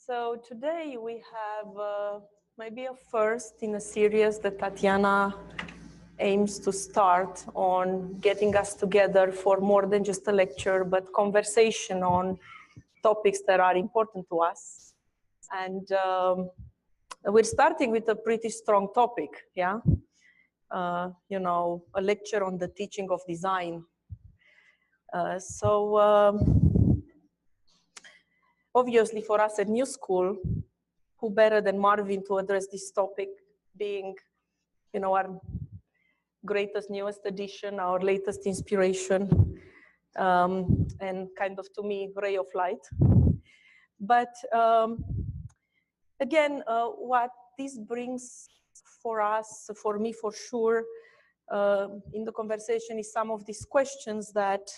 So today we have maybe a first in a series that Tatiana aims to start on getting us together for more than just a lecture, but conversation on topics that are important to us. And we're starting with a pretty strong topic, yeah? You know, a lecture on the teaching of design. Obviously for us at NewSchool, who better than Marvin to address this topic, being, you know, our greatest, newest addition, our latest inspiration, and kind of, to me, ray of light. But again, what this brings for us, for me for sure, in the conversation is some of these questions that,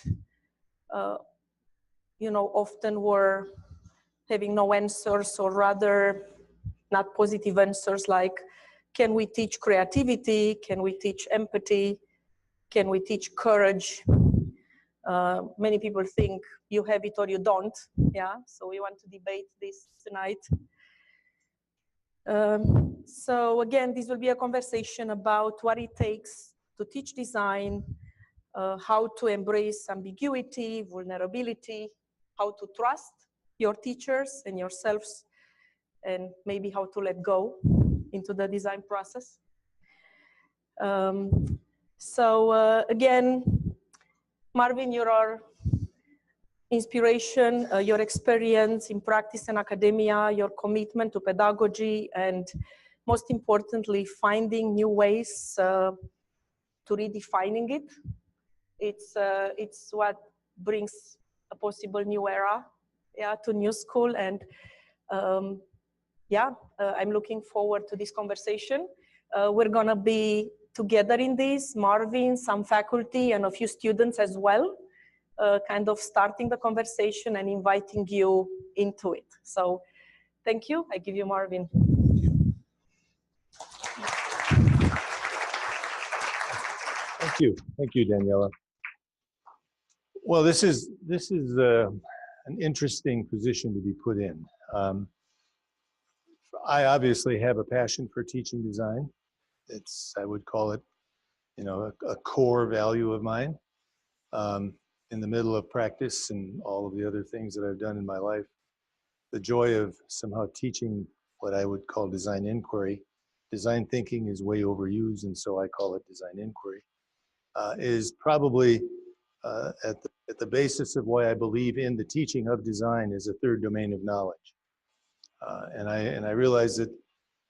you know, often were having no answers, or rather not positive answers, like, can we teach creativity? Can we teach empathy? Can we teach courage? Many people think you have it or you don't, yeah? So we want to debate this tonight. So again, this will be a conversation about what it takes to teach design, how to embrace ambiguity, vulnerability, how to trust your teachers and yourselves, and maybe how to let go into the design process. Again, Marvin, you're our inspiration, your experience in practice and academia, your commitment to pedagogy, and most importantly, finding new ways to redefining it. It's what brings a possible new era, yeah, to NewSchool. And I'm looking forward to this conversation. We're gonna be together in this, Marvin, some faculty, and a few students as well, kind of starting the conversation and inviting you into it. So thank you. I give you Marvin. Thank you, Daniela. Well, this is an interesting position to be put in. I obviously have a passion for teaching design. I would call it, you know, a core value of mine. In the middle of practice and all of the other things that I've done in my life, the joy of somehow teaching what I would call design inquiry. Design thinking is way overused, and so I call it design inquiry, is probably at the basis of why I believe in the teaching of design as a third domain of knowledge. And I realize that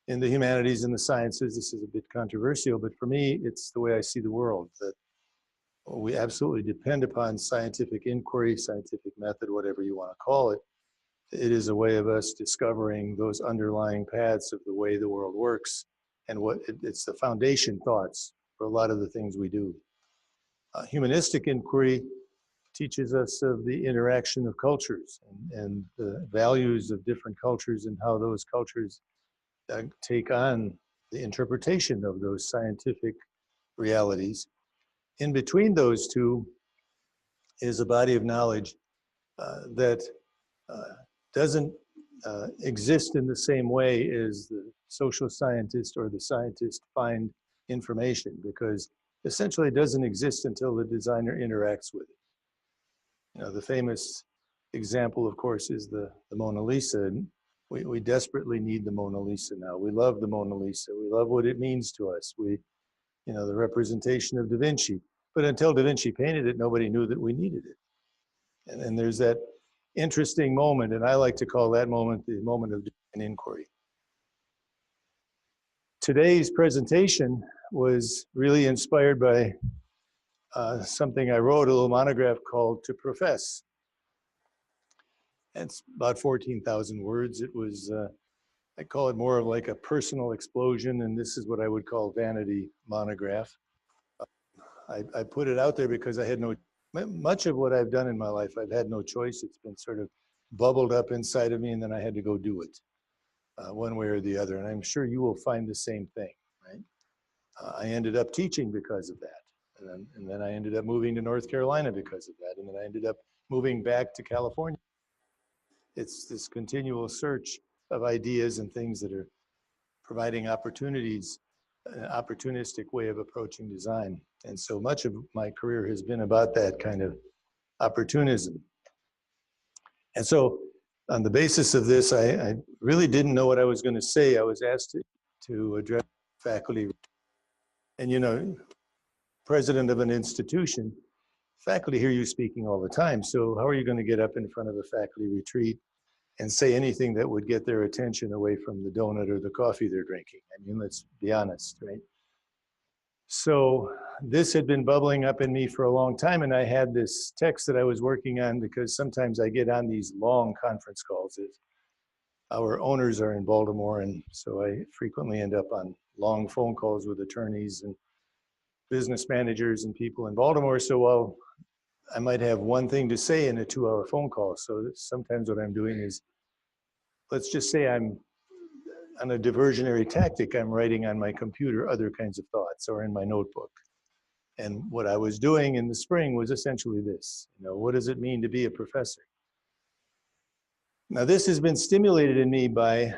in the humanities and the sciences, this is a bit controversial, but for me, it's the way I see the world, that we absolutely depend upon scientific inquiry, scientific method, whatever you want to call it. It is a way of us discovering those underlying paths of the way the world works, and it's the foundation thoughts for a lot of the things we do. Humanistic inquiry teaches us of the interaction of cultures and the values of different cultures and how those cultures take on the interpretation of those scientific realities. In between those two is a body of knowledge that doesn't exist in the same way as the social scientist or the scientist find information, because essentially it doesn't exist until the designer interacts with it. You know, the famous example, of course, is the Mona Lisa. And we desperately need the Mona Lisa now. We love the Mona Lisa. We love what it means to us. You know, the representation of Da Vinci. But until Da Vinci painted it, nobody knew that we needed it. And there's that interesting moment, and I like to call that moment the moment of an inquiry. Today's presentation was really inspired by something I wrote, a little monograph called To Profess. It's about 14,000 words. It was, I call it more of like a personal explosion, and this is what I would call vanity monograph. I put it out there because I had much of what I've done in my life, I've had no choice. It's been sort of bubbled up inside of me, and then I had to go do it one way or the other. And I'm sure you will find the same thing, right? I ended up teaching because of that. And then I ended up moving to North Carolina because of that. And then I ended up moving back to California. It's this continual search of ideas and things that are providing opportunities, an opportunistic way of approaching design. And so much of my career has been about that kind of opportunism. And so on the basis of this, I really didn't know what I was going to say. I was asked to address faculty. And you know, president of an institution, faculty hear you speaking all the time. So how are you going to get up in front of a faculty retreat and say anything that would get their attention away from the donut or the coffee they're drinking? I mean, let's be honest, right? So this had been bubbling up in me for a long time, and I had this text that I was working on because sometimes I get on these long conference calls. Our owners are in Baltimore, and so I frequently end up on long phone calls with attorneys and business managers and people in Baltimore. So while I might have one thing to say in a 2-hour phone call, so sometimes what I'm doing is, let's just say I'm on a diversionary tactic, I'm writing on my computer other kinds of thoughts or in my notebook. And what I was doing in the spring was essentially this, you know, what does it mean to be a professor? Now this has been stimulated in me by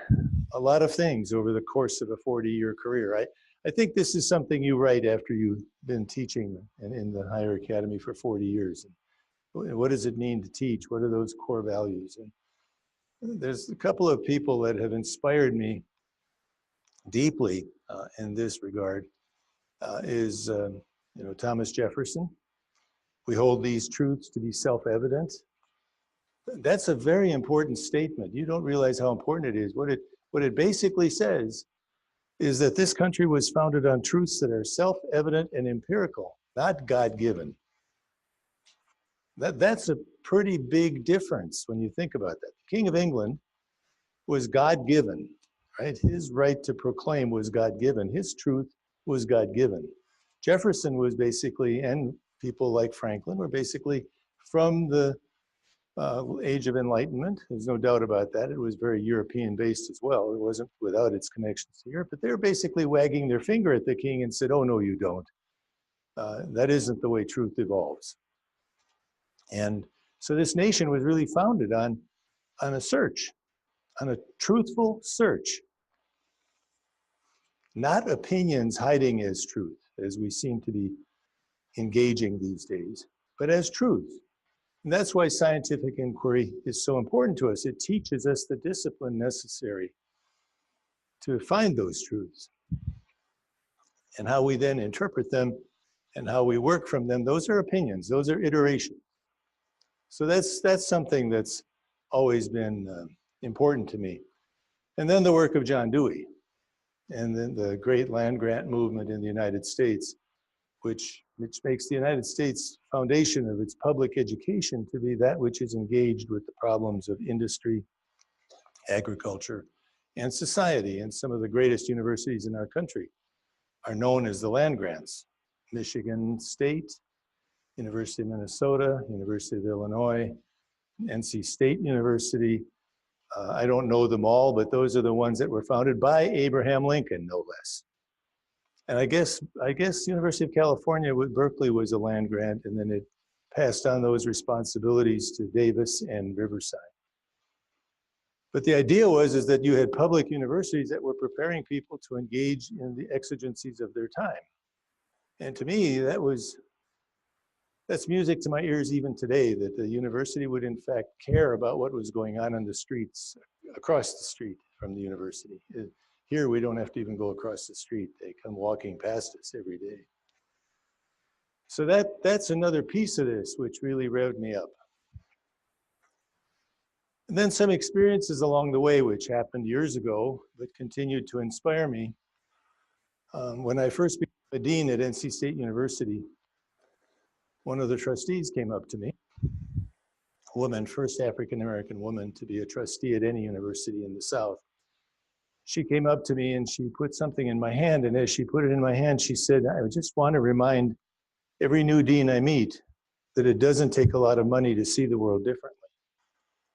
a lot of things over the course of a 40-year career. I think this is something you write after you've been teaching in the higher academy for 40 years. What does it mean to teach? What are those core values? And there's a couple of people that have inspired me deeply in this regard. You know, Thomas Jefferson. We hold these truths to be self-evident. That's a very important statement. You don't realize how important it is. What it basically says is that this country was founded on truths that are self-evident and empirical, not God-given. That's a pretty big difference when you think about that. The King of England was God-given, right? His right to proclaim was God-given. His truth was God-given. Jefferson was basically, and people like Franklin were basically from the Age of Enlightenment. There's no doubt about that. It was very European-based as well. It wasn't without its connections to Europe, but they were basically wagging their finger at the king and said, oh, no, you don't. That isn't the way truth evolves. And so this nation was really founded on a search, on a truthful search. Not opinions hiding as truth, as we seem to be engaging these days, but as truth. And that's why scientific inquiry is so important to us. It teaches us the discipline necessary to find those truths. And how we then interpret them and how we work from them, those are opinions, those are iterations. So that's something that's always been important to me. And then the work of John Dewey, and then the great land grant movement in the United States, which makes the United States foundation of its public education to be that which is engaged with the problems of industry, agriculture, and society. And some of the greatest universities in our country are known as the land grants. Michigan State, University of Minnesota, University of Illinois, NC State University. I don't know them all, but those are the ones that were founded by Abraham Lincoln, no less. And I guess University of California with Berkeley was a land grant, and then it passed on those responsibilities to Davis and Riverside. But the idea is that you had public universities that were preparing people to engage in the exigencies of their time. And to me, that's music to my ears even today, that the university would in fact care about what was going on the streets, across the street from the university. Here, we don't have to even go across the street. They come walking past us every day. So that's another piece of this which really revved me up. And then some experiences along the way, which happened years ago, but continued to inspire me. When I first became a dean at NC State University, one of the trustees came up to me, a woman, first African-American woman to be a trustee at any university in the South. She came up to me and she put something in my hand, and as she put it in my hand, she said, I just want to remind every new dean I meet that it doesn't take a lot of money to see the world differently.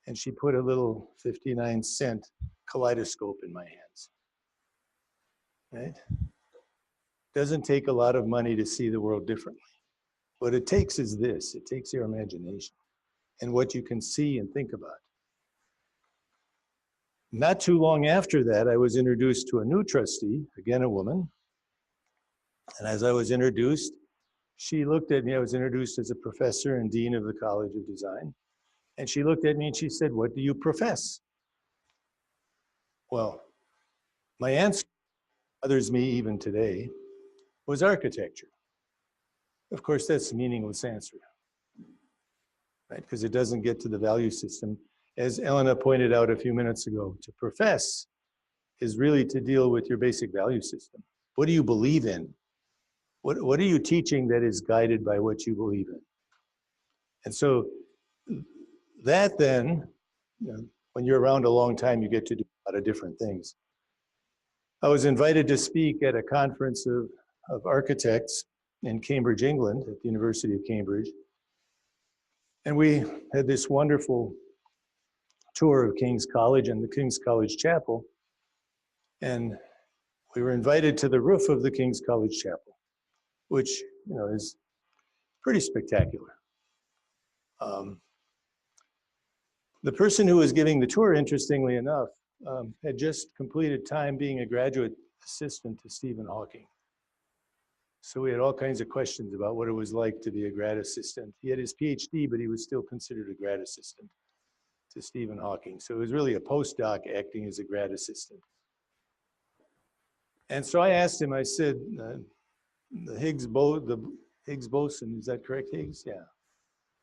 And she put a little 59-cent kaleidoscope in my hands, right? Doesn't take a lot of money to see the world differently. What it takes is this, it takes your imagination and what you can see and think about. not too long after that, I was introduced to a new trustee, again a woman. And as I was introduced, she looked at me. I was introduced as a professor and dean of the College of Design. And she looked at me and she said, "What do you profess?" Well, my answer, bothers me even today, was architecture. Of course, that's a meaningless answer, right? Because it doesn't get to the value system. As Elena pointed out a few minutes ago, to profess is really to deal with your basic value system. What do you believe in? What are you teaching that is guided by what you believe in? And so that then, you know, when you're around a long time, you get to do a lot of different things. I was invited to speak at a conference of architects in Cambridge, England, at the University of Cambridge. And we had this wonderful tour of King's College and the King's College Chapel. And we were invited to the roof of the King's College Chapel, which, you know, is pretty spectacular. The person who was giving the tour, interestingly enough, had just completed time being a graduate assistant to Stephen Hawking. So we had all kinds of questions about what it was like to be a grad assistant. He had his PhD, but he was still considered a grad assistant to Stephen Hawking. So it was really a postdoc acting as a grad assistant. And so I asked him, I said, the Higgs boson, is that correct, Higgs? Yeah.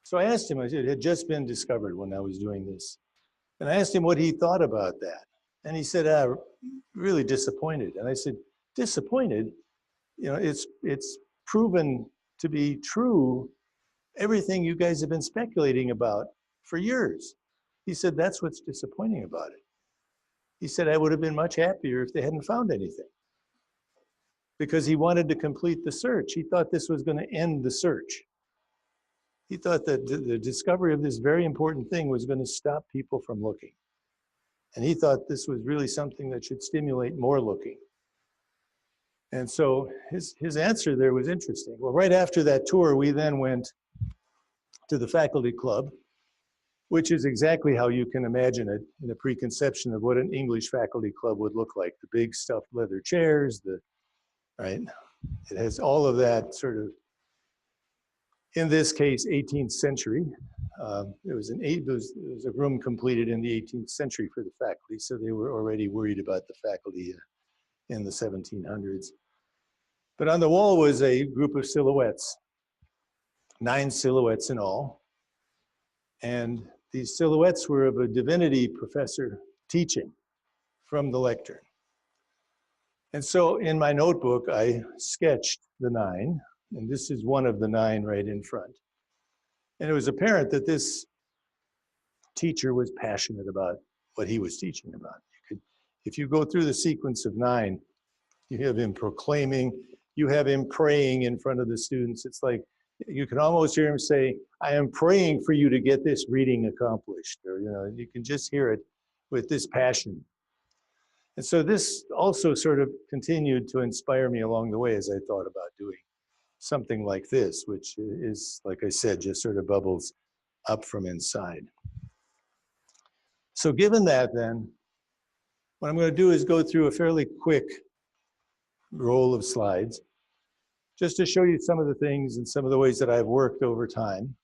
So I asked him, I said, it had just been discovered when I was doing this. And I asked him what he thought about that. And he said, really disappointed. And I said, disappointed? You know, it's proven to be true, everything you guys have been speculating about for years. He said, that's what's disappointing about it. He said, I would have been much happier if they hadn't found anything. Because he wanted to complete the search. He thought this was going to end the search. He thought that the discovery of this very important thing was going to stop people from looking. And he thought this was really something that should stimulate more looking. And so his answer there was interesting. Well, right after that tour, we then went to the faculty club, which is exactly how you can imagine it in a preconception of what an English faculty club would look like. The big stuffed leather chairs, right? It has all of that sort of, in this case, 18th century. It was a room completed in the 18th century for the faculty, so they were already worried about the faculty in the 1700s. But on the wall was a group of silhouettes, 9 silhouettes in all. And these silhouettes were of a divinity professor teaching from the lectern. And so in my notebook, I sketched the 9, and this is one of the 9 right in front. And it was apparent that this teacher was passionate about what he was teaching about. If you go through the sequence of 9, you have him proclaiming, you have him praying in front of the students. It's like, you can almost hear him say, I am praying for you to get this reading accomplished. Or, you know, you can just hear it with this passion. And so this also sort of continued to inspire me along the way as I thought about doing something like this, which is, like I said, just sort of bubbles up from inside. So given that then, what I'm going to do is go through a fairly quick roll of slides, just to show you some of the things and some of the ways that I've worked over time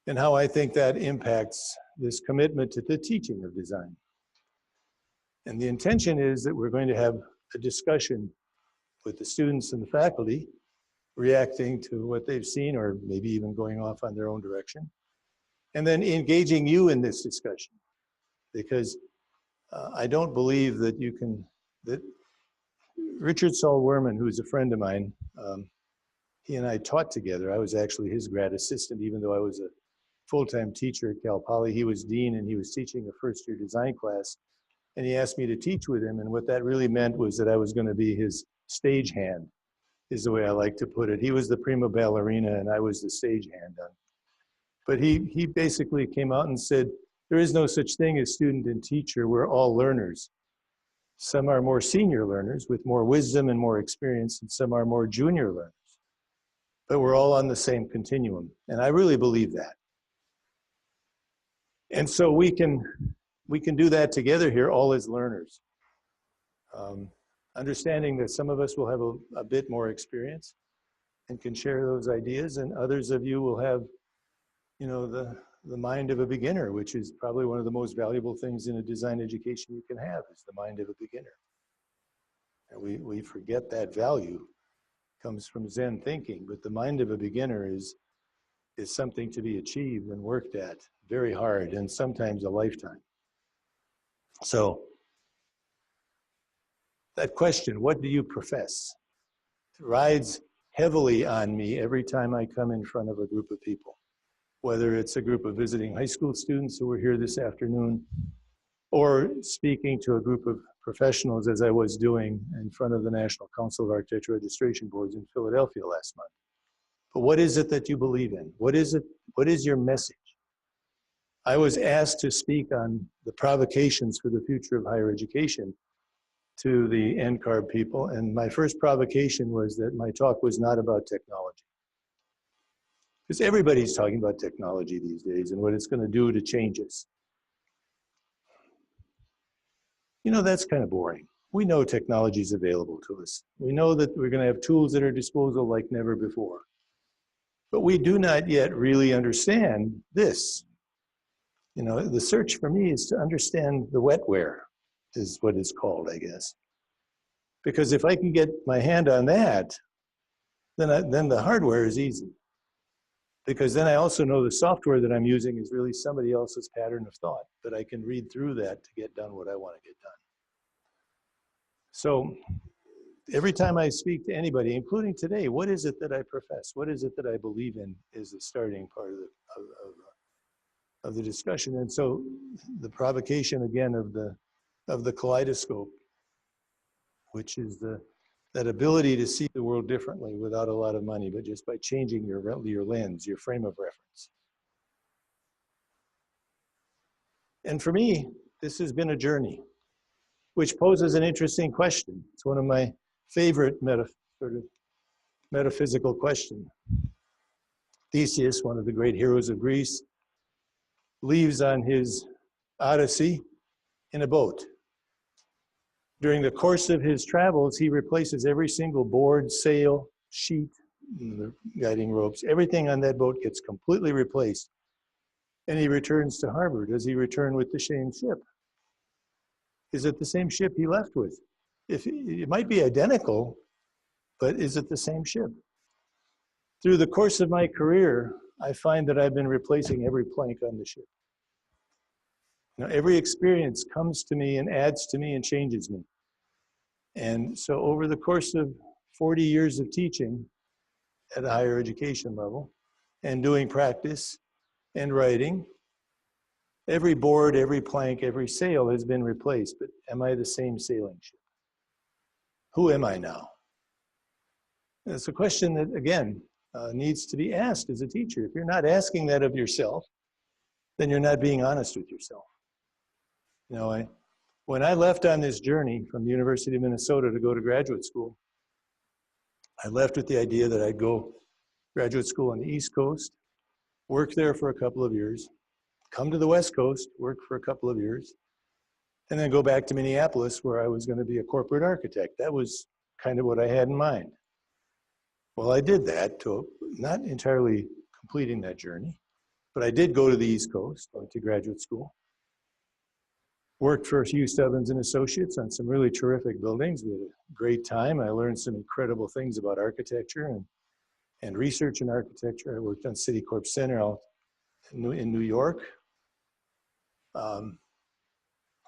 and how I think that impacts this commitment to the teaching of design. And the intention is that we're going to have a discussion with the students and the faculty, reacting to what they've seen or maybe even going off on their own direction, and then engaging you in this discussion. Because I don't believe that you can, that Richard Saul Werman, who's a friend of mine, he and I taught together. I was actually his grad assistant, even though I was a full-time teacher at Cal Poly. He was dean and he was teaching a first-year design class. And he asked me to teach with him. And what that really meant was that I was going to be his stagehand, is the way I like to put it. He was the prima ballerina and I was the stagehand. But he basically came out and said, there is no such thing as student and teacher. We're all learners. Some are more senior learners with more wisdom and more experience, and some are more junior learners. But we're all on the same continuum. And I really believe that. And so we can we can do that together here, all as learners. Understanding that some of us will have a bit more experience and can share those ideas, and others of you will have, you know, the mind of a beginner, which is probably one of the most valuable things in a design education you can have, is the mind of a beginner. And we forget that value comes from Zen thinking, but the mind of a beginner is something to be achieved and worked at very hard, and sometimes a lifetime. So that question, what do you profess, rides heavily on me every time I come in front of a group of people, whether it's a group of visiting high school students who were here this afternoon, or speaking to a group of professionals, as I was doing in front of the National Council of Architecture Registration Boards in Philadelphia last month. But what is it that you believe in? What is it? What is your message? I was asked to speak on the provocations for the future of higher education to the NCARB people, and my first provocation was that my talk was not about technology. Because everybody's talking about technology these days and what it's going to do to change us. You know, that's kind of boring. We know technology is available to us. We know that we're going to have tools at our disposal like never before. But we do not yet really understand this. You know, the search for me is to understand the wetware, is what it's called, I guess. Because if I can get my hand on that, then the hardware is easy. Because then I also know the software that I'm using is really somebody else's pattern of thought, but I can read through that to get done what I want to get done. So every time I speak to anybody, including today, what is it that I profess? What is it that I believe in is the starting part of the discussion. And so the provocation again of the kaleidoscope, which is that ability to see the world differently without a lot of money, but just by changing your lens, your frame of reference. And for me, this has been a journey, which poses an interesting question. It's one of my favorite metaphysical questions. Theseus, one of the great heroes of Greece, leaves on his Odyssey in a boat. During the course of his travels, he replaces every single board, sail, sheet, the guiding ropes. Everything on that boat gets completely replaced. And he returns to harbor. Does he return with the same ship? Is it the same ship he left with? It might be identical, but is it the same ship? Through the course of my career, I find that I've been replacing every plank on the ship. Now, every experience comes to me and adds to me and changes me. And so over the course of 40 years of teaching at a higher education level and doing practice and writing, every board, every plank, every sail has been replaced. But am I the same sailing ship? Who am I now? And it's a question that, again, needs to be asked as a teacher. If you're not asking that of yourself, then you're not being honest with yourself. You know, when I left on this journey from the University of Minnesota to go to graduate school, I left with the idea that I'd go graduate school on the East Coast, work there for a couple of years, come to the West Coast, work for a couple of years, and then go back to Minneapolis where I was going to be a corporate architect. That was kind of what I had in mind. Well, I did that, not entirely completing that journey, but I did go to the East Coast, went to graduate school, worked for Hugh Stubbins and Associates on some really terrific buildings. We had a great time. I learned some incredible things about architecture and research in architecture. I worked on Citicorp Center out in New York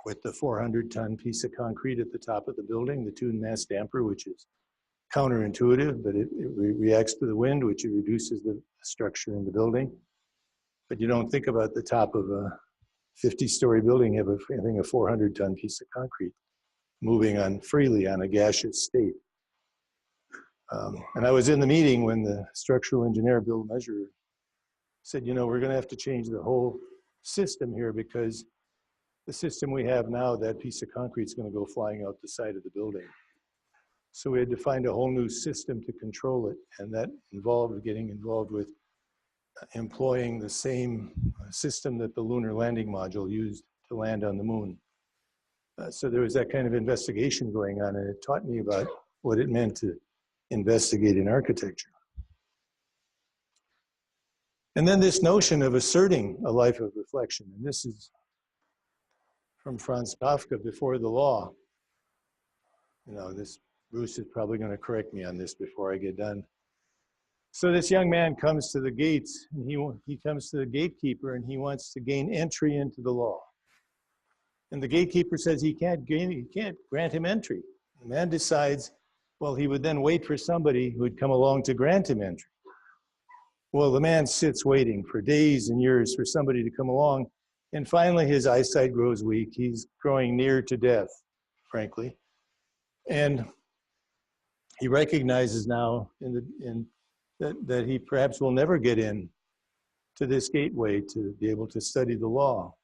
with the 400-ton piece of concrete at the top of the building, the tune mass damper, which is counterintuitive, but it reacts to the wind, which it reduces the structure in the building. But you don't think about the top of a 50-story building having a 400-ton piece of concrete moving on freely on a gaseous state. And I was in the meeting when the structural engineer, Bill Measurer, said, you know, we're going to have to change the whole system here because the system we have now, that piece of concrete is going to go flying out the side of the building. So we had to find a whole new system to control it, and that involved getting involved with employing the same system that the lunar landing module used to land on the moon. So there was that kind of investigation going on, and it taught me about what it meant to investigate in architecture. And then this notion of asserting a life of reflection, and this is from Franz Kafka, Before the Law. You know, this, Bruce is probably going to correct me on this before I get done. So this young man comes to the gates, and he comes to the gatekeeper, and he wants to gain entry into the law. And the gatekeeper says he can't grant him entry. The man decides, well, he would then wait for somebody who would come along to grant him entry. Well, the man sits waiting for days and years for somebody to come along, and finally his eyesight grows weak. He's growing near to death, frankly. And he recognizes now that he perhaps will never get in to this gateway to be able to study the law.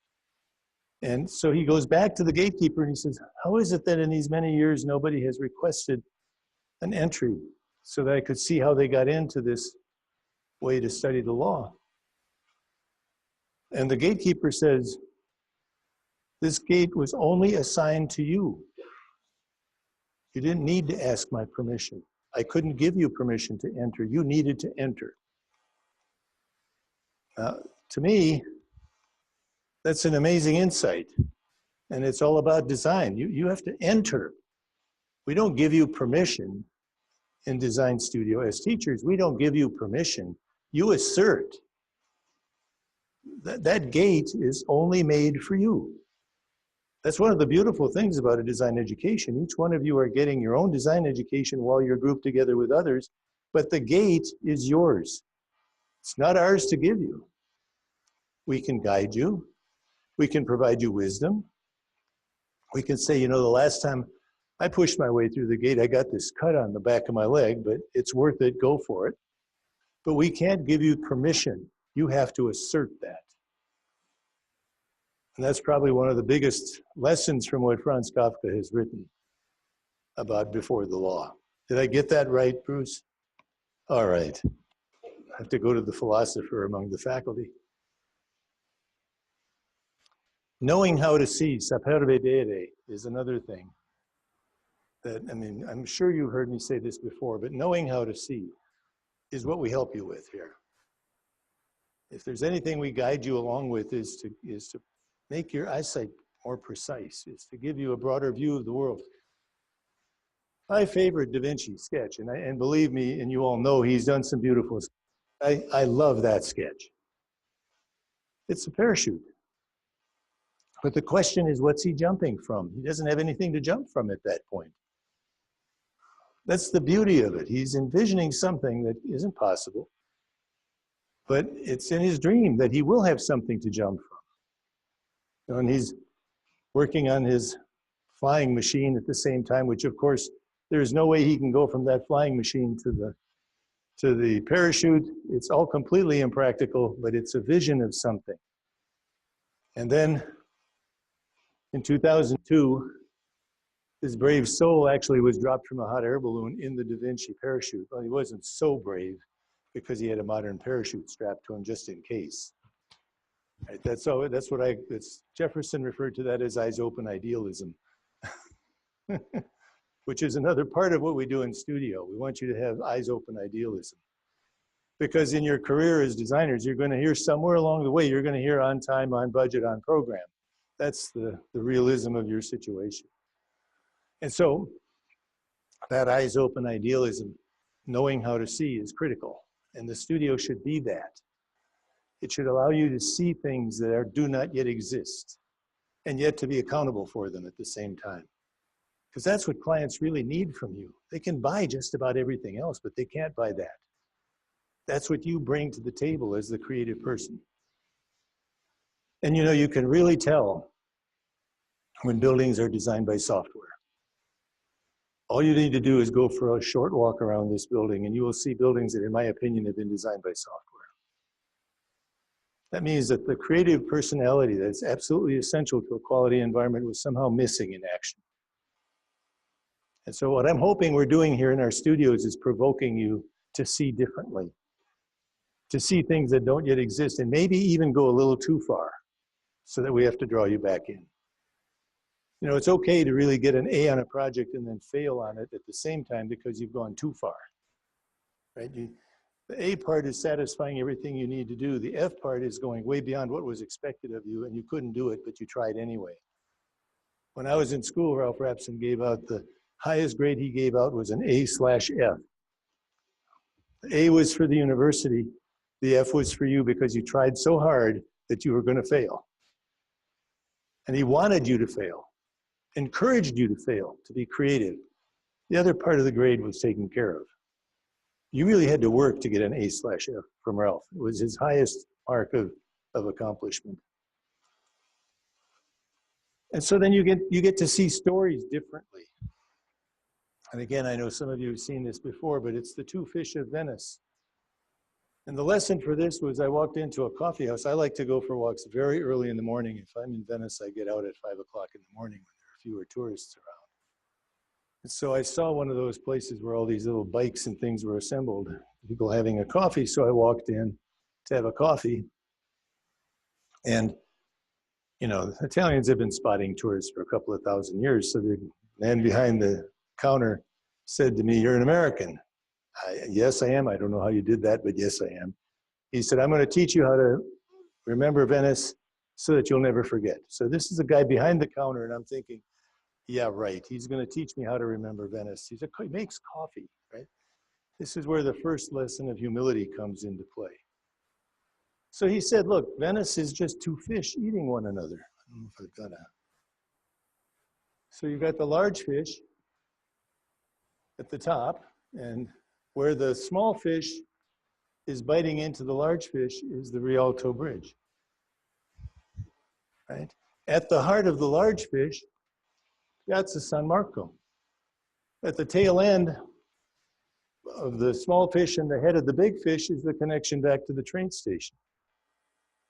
And so he goes back to the gatekeeper and he says, how is it that in these many years nobody has requested an entry so that I could see how they got into this way to study the law? And the gatekeeper says, this gate was only assigned to you. You didn't need to ask my permission. I couldn't give you permission to enter. You needed to enter. To me, that's an amazing insight. And it's all about design. You have to enter. We don't give you permission in design studio. As teachers, we don't give you permission. You assert. That gate is only made for you. That's one of the beautiful things about a design education. Each one of you are getting your own design education while you're grouped together with others, but the gate is yours. It's not ours to give you. We can guide you. We can provide you wisdom. We can say, you know, the last time I pushed my way through the gate, I got this cut on the back of my leg, but it's worth it, go for it. But we can't give you permission. You have to assert that. And that's probably one of the biggest lessons from what Franz Kafka has written about Before the Law. Did I get that right, Bruce? All right. I have to go to the philosopher among the faculty. Knowing how to see, saper vedere, is another thing. That, I mean, I'm sure you've heard me say this before, but knowing how to see is what we help you with here. If there's anything we guide you along with is to make your eyesight more precise, is to give you a broader view of the world. My favorite Da Vinci sketch, and believe me, and you all know he's done some beautiful, I love that sketch. It's a parachute. But the question is, what's he jumping from? He doesn't have anything to jump from at that point. That's the beauty of it. He's envisioning something that isn't possible, but it's in his dream that he will have something to jump from. And he's working on his flying machine at the same time, which of course, there's no way he can go from that flying machine to the parachute. It's all completely impractical, but it's a vision of something. And then in 2002, his brave soul actually was dropped from a hot air balloon in the Da Vinci parachute. Well, he wasn't so brave because he had a modern parachute strapped to him just in case. Right, that's Jefferson referred to that as eyes open idealism, which is another part of what we do in studio. We want you to have eyes open idealism. Because in your career as designers, you're going to hear somewhere along the way, you're going to hear on time, on budget, on program. That's the realism of your situation. And so that eyes open idealism, knowing how to see, is critical. And the studio should be that. It should allow you to see things that do not yet exist, and yet to be accountable for them at the same time. Because that's what clients really need from you. They can buy just about everything else, but they can't buy that. That's what you bring to the table as the creative person. And you know, you can really tell when buildings are designed by software. All you need to do is go for a short walk around this building and you will see buildings that, in my opinion, have been designed by software. That means that the creative personality that's absolutely essential to a quality environment was somehow missing in action. And so what I'm hoping we're doing here in our studios is provoking you to see differently, to see things that don't yet exist, and maybe even go a little too far. so that we have to draw you back in. You know, it's okay to really get an A on a project and then fail on it at the same time because you've gone too far, right? The A part is satisfying everything you need to do. The F part is going way beyond what was expected of you, and you couldn't do it, but you tried anyway. When I was in school, Ralph Rapson gave out the highest grade he gave out was an A/F. The A was for the university. The F was for you because you tried so hard that you were going to fail. And he wanted you to fail, encouraged you to fail, to be creative. The other part of the grade was taken care of. You really had to work to get an A/F from Ralph. It was his highest mark of accomplishment. And so then you get to see stories differently. And again, I know some of you have seen this before, but it's the two fish of Venice. And the lesson for this was I walked into a coffee house. I like to go for walks very early in the morning. If I'm in Venice, I get out at 5 o'clock in the morning when there are fewer tourists around. And so I saw one of those places where all these little bikes and things were assembled, people having a coffee. So I walked in to have a coffee. And you know, the Italians have been spotting tourists for a couple of thousand years. So the man behind the counter said to me, "You're an American." Yes, I am. I don't know how you did that, but yes, I am. He said, "I'm going to teach you how to remember Venice so that you'll never forget." So this is the guy behind the counter, and I'm thinking, yeah, right. He's going to teach me how to remember Venice. He makes coffee, right? This is where the first lesson of humility comes into play. So he said, look, Venice is just two fish eating one another. I don't know if I've got a... So you've got the large fish at the top, and where the small fish is biting into the large fish is the Rialto Bridge, right? At the heart of the large fish, Piazza San Marco. At the tail end of the small fish and the head of the big fish is the connection back to the train station.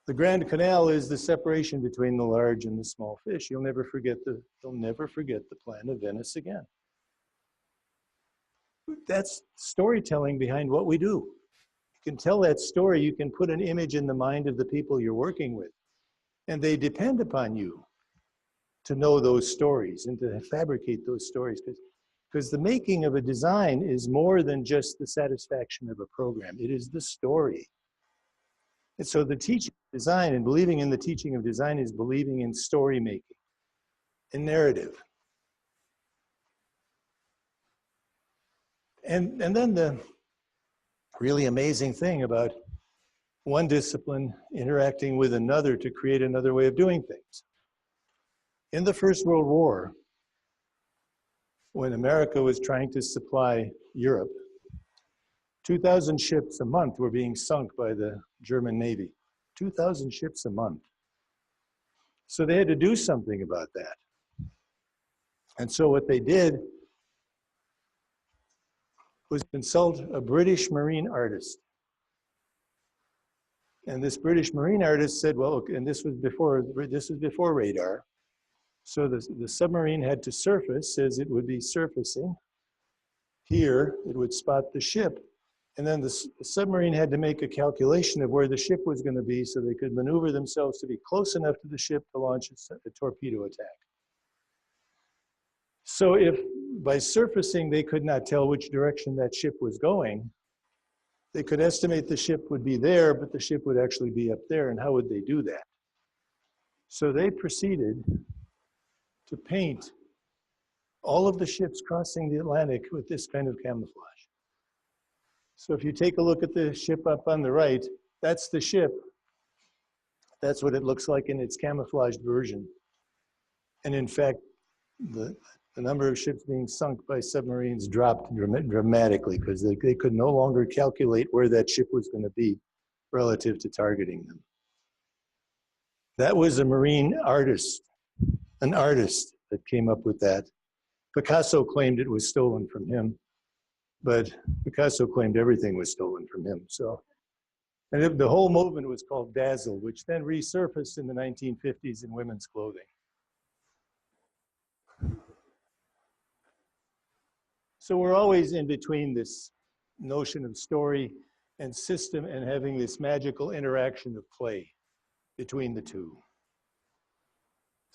The Grand Canal is the separation between the large and the small fish. You'll never forget the plan of Venice again. That's storytelling behind what we do. You can tell that story, you can put an image in the mind of the people you're working with, and they depend upon you to know those stories and to fabricate those stories. Because the making of a design is more than just the satisfaction of a program. It is the story. And so the teaching of design and believing in the teaching of design is believing in story making, in narrative. And then the really amazing thing about one discipline interacting with another to create another way of doing things. In the First World War, when America was trying to supply Europe, 2,000 ships a month were being sunk by the German Navy. 2,000 ships a month. So they had to do something about that. And so what they did was consult a British marine artist. And this British marine artist said, well, and this was before radar. So the submarine had to surface as it would be surfacing. Here, it would spot the ship. And then the submarine had to make a calculation of where the ship was going to be so they could maneuver themselves to be close enough to the ship to launch a torpedo attack. So if by surfacing they could not tell which direction that ship was going, they could estimate the ship would be there, but the ship would actually be up there. And how would they do that? So they proceeded to paint all of the ships crossing the Atlantic with this kind of camouflage. So if you take a look at the ship up on the right, that's the ship. That's what it looks like in its camouflaged version. And in fact, the number of ships being sunk by submarines dropped dramatically because they could no longer calculate where that ship was going to be relative to targeting them. That was a marine artist, an artist that came up with that. Picasso claimed it was stolen from him, but Picasso claimed everything was stolen from him. So, and the whole movement was called Dazzle, which then resurfaced in the 1950s in women's clothing. So we're always in between this notion of story and system and having this magical interaction of play between the two.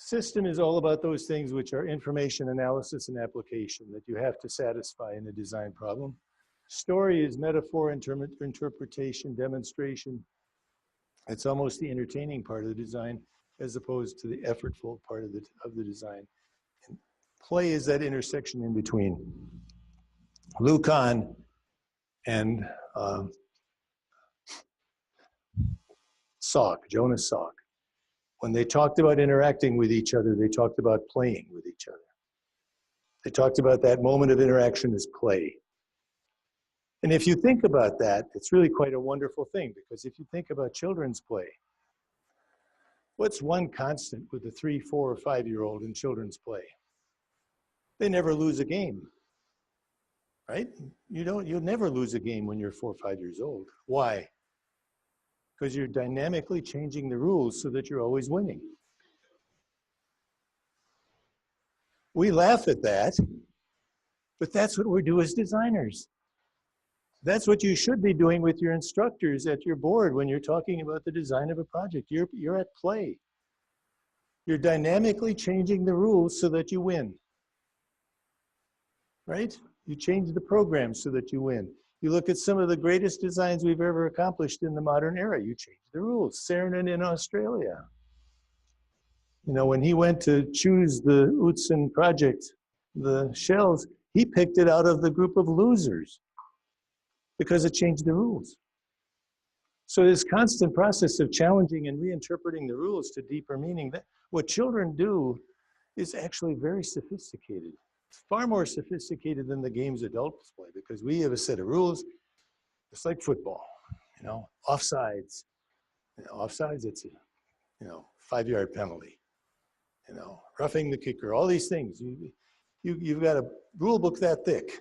System is all about those things which are information analysis and application that you have to satisfy in a design problem. Story is metaphor, interpretation, demonstration. It's almost the entertaining part of the design as opposed to the effortful part of the design. And play is that intersection in between. Lucan and Jonas Salk, when they talked about interacting with each other, they talked about playing with each other. They talked about that moment of interaction as play. And if you think about that, it's really quite a wonderful thing, because if you think about children's play, what's one constant with a 3, 4, or 5-year-old in children's play? They never lose a game, right? You'll never lose a game when you're 4 or 5 years old. Why? Because you're dynamically changing the rules so that you're always winning. We laugh at that, but that's what we do as designers. That's what you should be doing with your instructors at your board when you're talking about the design of a project. You're at play. You're dynamically changing the rules so that you win, right? You change the program so that you win. You look at some of the greatest designs we've ever accomplished in the modern era. You change the rules. Saarinen in Australia. You know, when he went to choose the Utzon project, the shells, he picked it out of the group of losers because it changed the rules. So this constant process of challenging and reinterpreting the rules to deeper meaning, that what children do is actually very sophisticated. Far more sophisticated than the games adults play, because we have a set of rules. It's like football, you know, offsides. You know, offsides, it's a 5-yard penalty. You know, roughing the kicker, all these things. You've got a rule book that thick.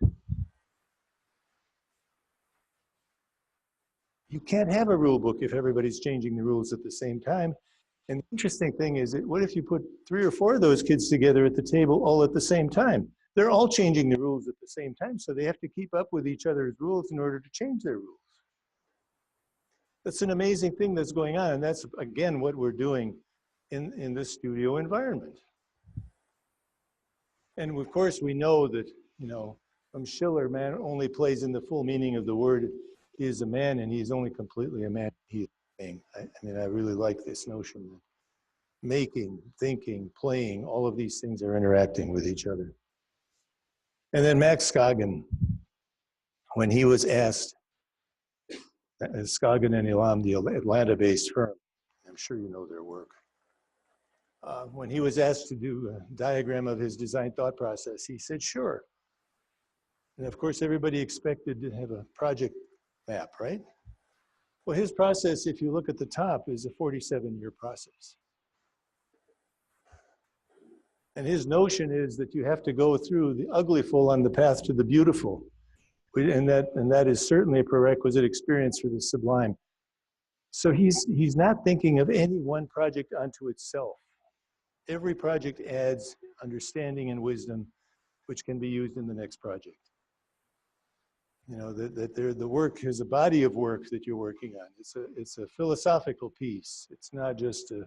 You can't have a rule book if everybody's changing the rules at the same time. And the interesting thing is, what if you put 3 or 4 of those kids together at the table all at the same time? They're all changing the rules at the same time, so they have to keep up with each other's rules in order to change their rules. That's an amazing thing that's going on, and that's, again, what we're doing in this studio environment. And of course, we know that, you know, from Schiller, man only plays in the full meaning of the word. He is a man, and he's only completely a man. He is playing. I mean, I really like this notion that making, thinking, playing, all of these things are interacting with each other. And then Max Skagen, when he was asked, Skagen and Elam, the Atlanta-based firm, I'm sure you know their work. When he was asked to do a diagram of his design thought process, he said, sure. And of course, everybody expected to have a project map, right? Well, his process, if you look at the top, is a 47-year process. And his notion is that you have to go through the uglyful on the path to the beautiful. And that is certainly a prerequisite experience for the sublime. So he's not thinking of any one project unto itself. Every project adds understanding and wisdom, which can be used in the next project. You know, the work is a body of work that you're working on. It's a philosophical piece. It's not just a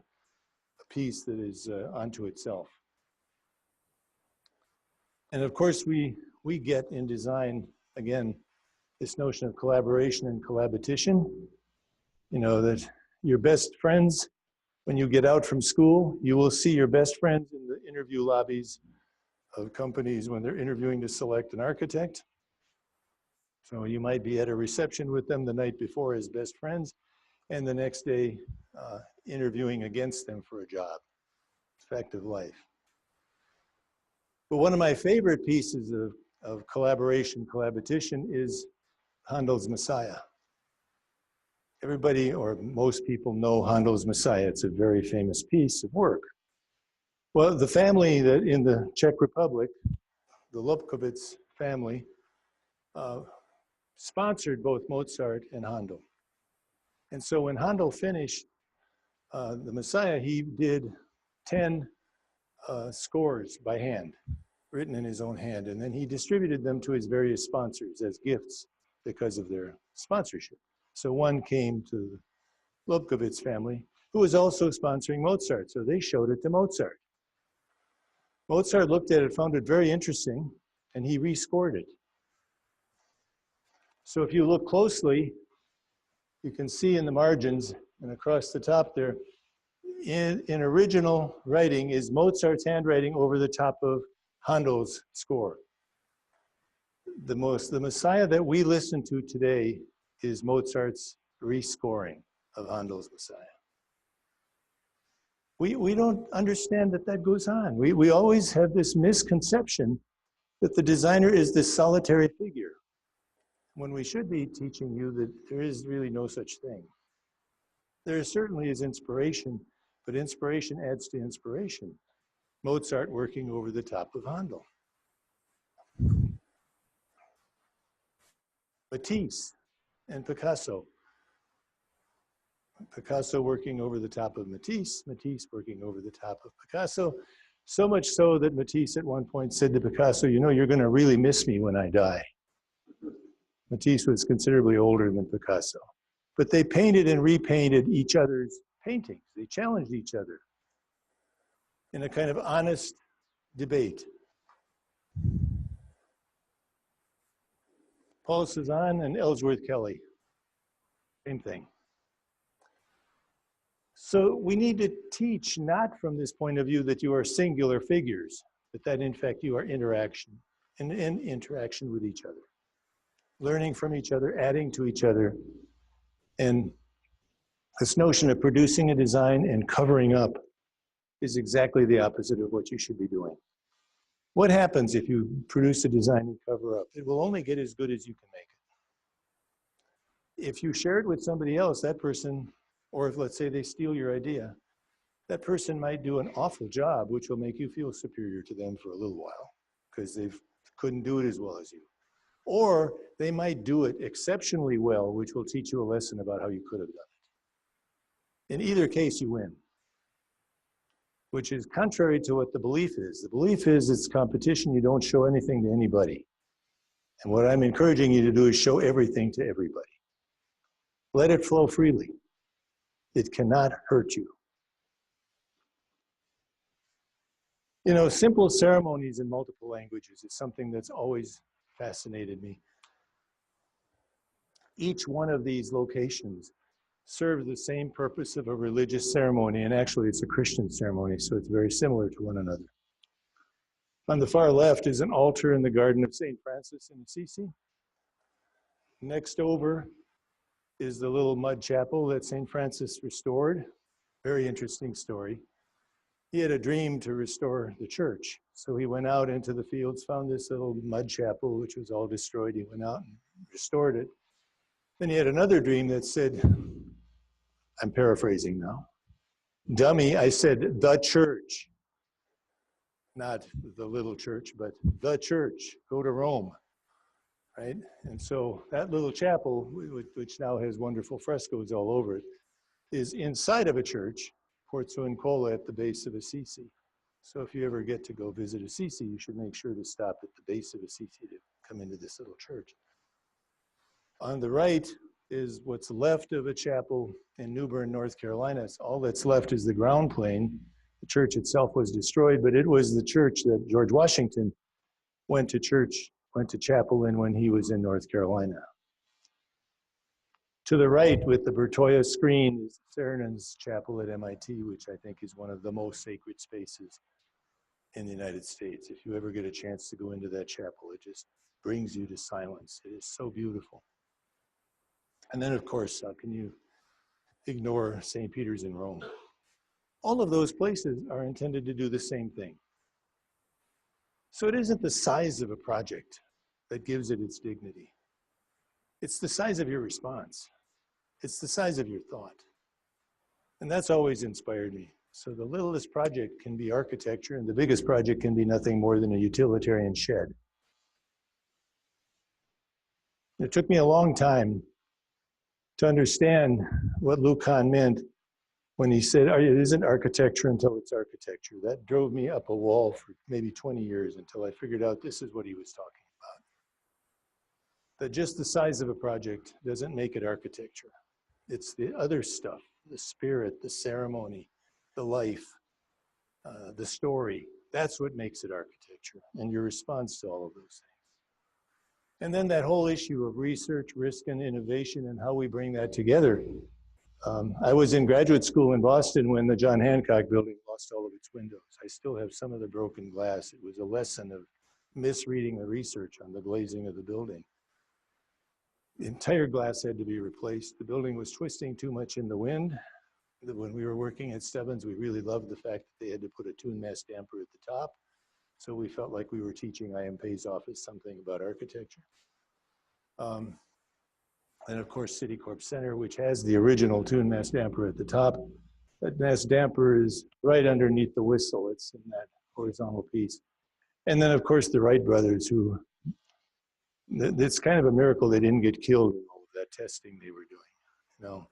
piece that is unto itself. And of course, we get in design, again, this notion of collaboration and collaboration. You know, that your best friends, when you get out from school, you will see your best friends in the interview lobbies of companies when they're interviewing to select an architect. So you might be at a reception with them the night before as best friends, and the next day interviewing against them for a job. It's a fact of life. But one of my favorite pieces of collaboration, collaboration is Handel's Messiah. Everybody, or most people, know Handel's Messiah. It's a very famous piece of work. Well, the family that in the Czech Republic, the Lobkowitz family, sponsored both Mozart and Handel. And so when Handel finished the Messiah, he did 10 scores by hand, written in his own hand, and then he distributed them to his various sponsors as gifts because of their sponsorship. So one came to the Lobkowitz family, who was also sponsoring Mozart, so they showed it to Mozart. Mozart looked at it, found it very interesting, and he rescored it. So if you look closely, you can see in the margins and across the top there, in original writing is Mozart's handwriting over the top of Handel's score. The Messiah that we listen to today is Mozart's rescoring of Handel's Messiah. We don't understand that that goes on. We always have this misconception that the designer is this solitary figure, when we should be teaching you that there is really no such thing. There certainly is inspiration, but inspiration adds to inspiration. Mozart working over the top of Handel. Matisse and Picasso. Picasso working over the top of Matisse, Matisse working over the top of Picasso. So much so that Matisse at one point said to Picasso, you know, you're going to really miss me when I die. Matisse was considerably older than Picasso. But they painted and repainted each other's paintings. They challenged each other in a kind of honest debate. Paul Cézanne and Ellsworth Kelly, same thing. So we need to teach not from this point of view that you are singular figures, but that in fact you are interaction and in interaction with each other, learning from each other, adding to each other. And this notion of producing a design and covering up is exactly the opposite of what you should be doing. What happens if you produce a design and cover up? It will only get as good as you can make it. If you share it with somebody else, that person, or if let's say they steal your idea, that person might do an awful job, which will make you feel superior to them for a little while because they couldn't do it as well as you. Or they might do it exceptionally well, which will teach you a lesson about how you could have done it. In either case, you win, which is contrary to what the belief is. The belief is it's competition. You don't show anything to anybody. And what I'm encouraging you to do is show everything to everybody. Let it flow freely. It cannot hurt you. You know, simple ceremonies in multiple languages is something that's always fascinated me. Each one of these locations serves the same purpose of a religious ceremony, and actually it's a Christian ceremony, so it's very similar to one another. On the far left is an altar in the garden of St. Francis in Assisi. Next over is the little mud chapel that St. Francis restored. Very interesting story. He had a dream to restore the church. So he went out into the fields, found this little mud chapel, which was all destroyed. He went out and restored it. Then he had another dream that said, I'm paraphrasing now, dummy, I said, the church. Not the little church, but the church. Go to Rome, right? And so that little chapel, which now has wonderful frescoes all over it, is inside of a church, Porto Incola at the base of Assisi. So if you ever get to go visit Assisi, you should make sure to stop at the base of Assisi to come into this little church. On the right is what's left of a chapel in New Bern, North Carolina. All that's left is the ground plane. The church itself was destroyed, but it was the church that George Washington went to chapel in when he was in North Carolina. To the right with the Bertoia screen is Saarinen Chapel at MIT, which I think is one of the most sacred spaces in the United States. If you ever get a chance to go into that chapel, it just brings you to silence. It is so beautiful. And then, of course, how can you ignore St. Peter's in Rome? All of those places are intended to do the same thing. So it isn't the size of a project that gives it its dignity. It's the size of your response. It's the size of your thought. And that's always inspired me. So the littlest project can be architecture, and the biggest project can be nothing more than a utilitarian shed. It took me a long time to understand what Lucan meant when he said, it isn't architecture until it's architecture. That drove me up a wall for maybe 20 years until I figured out this is what he was talking about. That just the size of a project doesn't make it architecture. It's the other stuff, the spirit, the ceremony, the life, the story That's what makes it architecture, and your response to all of those things. And then that whole issue of research, risk, and innovation, and how we bring that together. I was in graduate school in Boston when the John Hancock building lost all of its windows. I still have some of the broken glass. It was a lesson of misreading the research on the glazing of the building. The entire glass had to be replaced. The building was twisting too much in the wind. When we were working at Stebbins, we really loved the fact that they had to put a tune mass damper at the top. So we felt like we were teaching I.M. Pei's office something about architecture. And of course, Citicorp Center, which has the original tune mass damper at the top. That mass damper is right underneath the whistle. It's in that horizontal piece. And then, of course, the Wright brothers, who, it's kind of a miracle they didn't get killed in all of that testing they were doing. You know,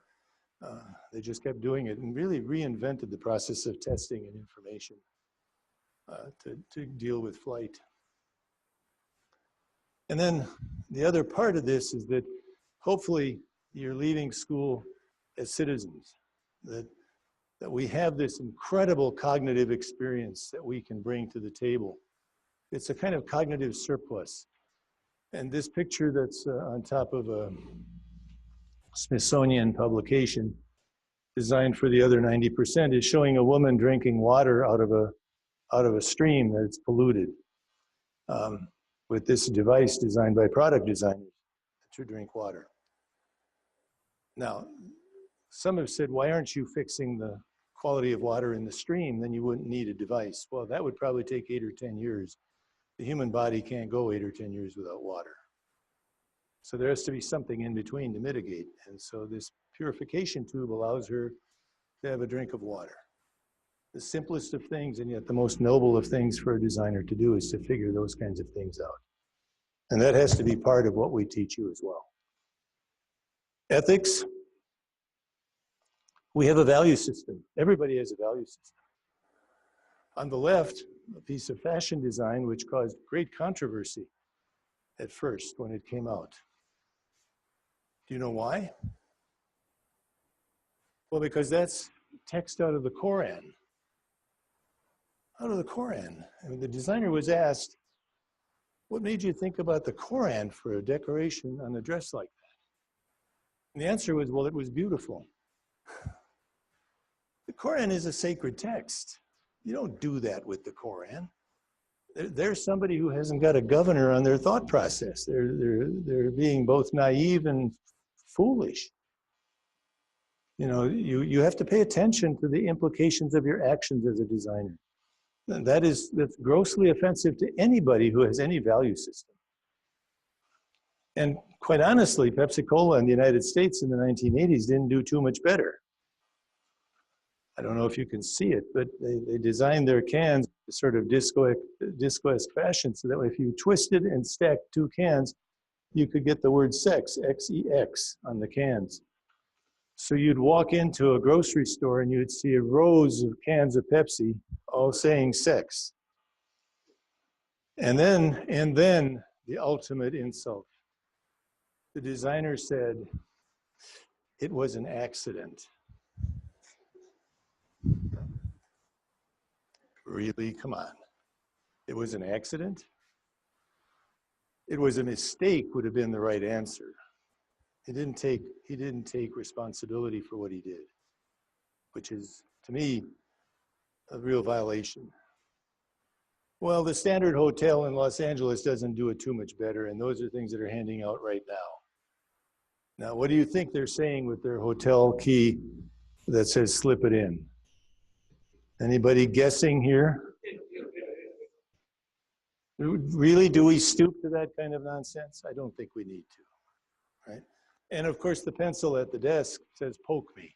they just kept doing it and really reinvented the process of testing and information to deal with flight. And then the other part of this is that hopefully you're leaving school as citizens, that we have this incredible cognitive experience that we can bring to the table. It's a kind of cognitive surplus. And this picture that's on top of a Smithsonian publication designed for the other 90% is showing a woman drinking water out of a stream that's polluted with this device designed by product designers to drink water. Now, some have said, why aren't you fixing the quality of water in the stream? Then you wouldn't need a device. Well, that would probably take 8 or 10 years. The human body can't go 8 or 10 years without water. So there has to be something in between to mitigate. And so this purification tube allows her to have a drink of water. The simplest of things, and yet the most noble of things for a designer to do is to figure those kinds of things out. And that has to be part of what we teach you as well. Ethics. We have a value system. Everybody has a value system. On the left, a piece of fashion design which caused great controversy at first when it came out. Do you know why? Well, because that's text out of the Koran. Out of the Koran. I mean, the designer was asked, what made you think about the Koran for a decoration on a dress like that? And the answer was, well, it was beautiful. The Koran is a sacred text. You don't do that with the Koran. There's somebody who hasn't got a governor on their thought process. They're being both naive and foolish. You know, you have to pay attention to the implications of your actions as a designer. That's grossly offensive to anybody who has any value system. And quite honestly, Pepsi-Cola in the United States in the 1980s didn't do too much better. I don't know if you can see it, but they designed their cans in sort of disco-esque fashion, so that way if you twisted and stacked 2 cans, you could get the word sex, X-E-X, on the cans. So you'd walk into a grocery store and you'd see rows of cans of Pepsi all saying sex. And then the ultimate insult. The designer said, it was an accident. Really? Come on. It was an accident? It was a mistake would have been the right answer. He didn't take responsibility for what he did, which is, to me, a real violation. Well, the Standard Hotel in Los Angeles doesn't do it too much better, and those are things that are handing out right now. Now, what do you think they're saying with their hotel key that says slip it in? Anybody guessing here? Really, do we stoop to that kind of nonsense? I don't think we need to, right? And of course, the pencil at the desk says, poke me.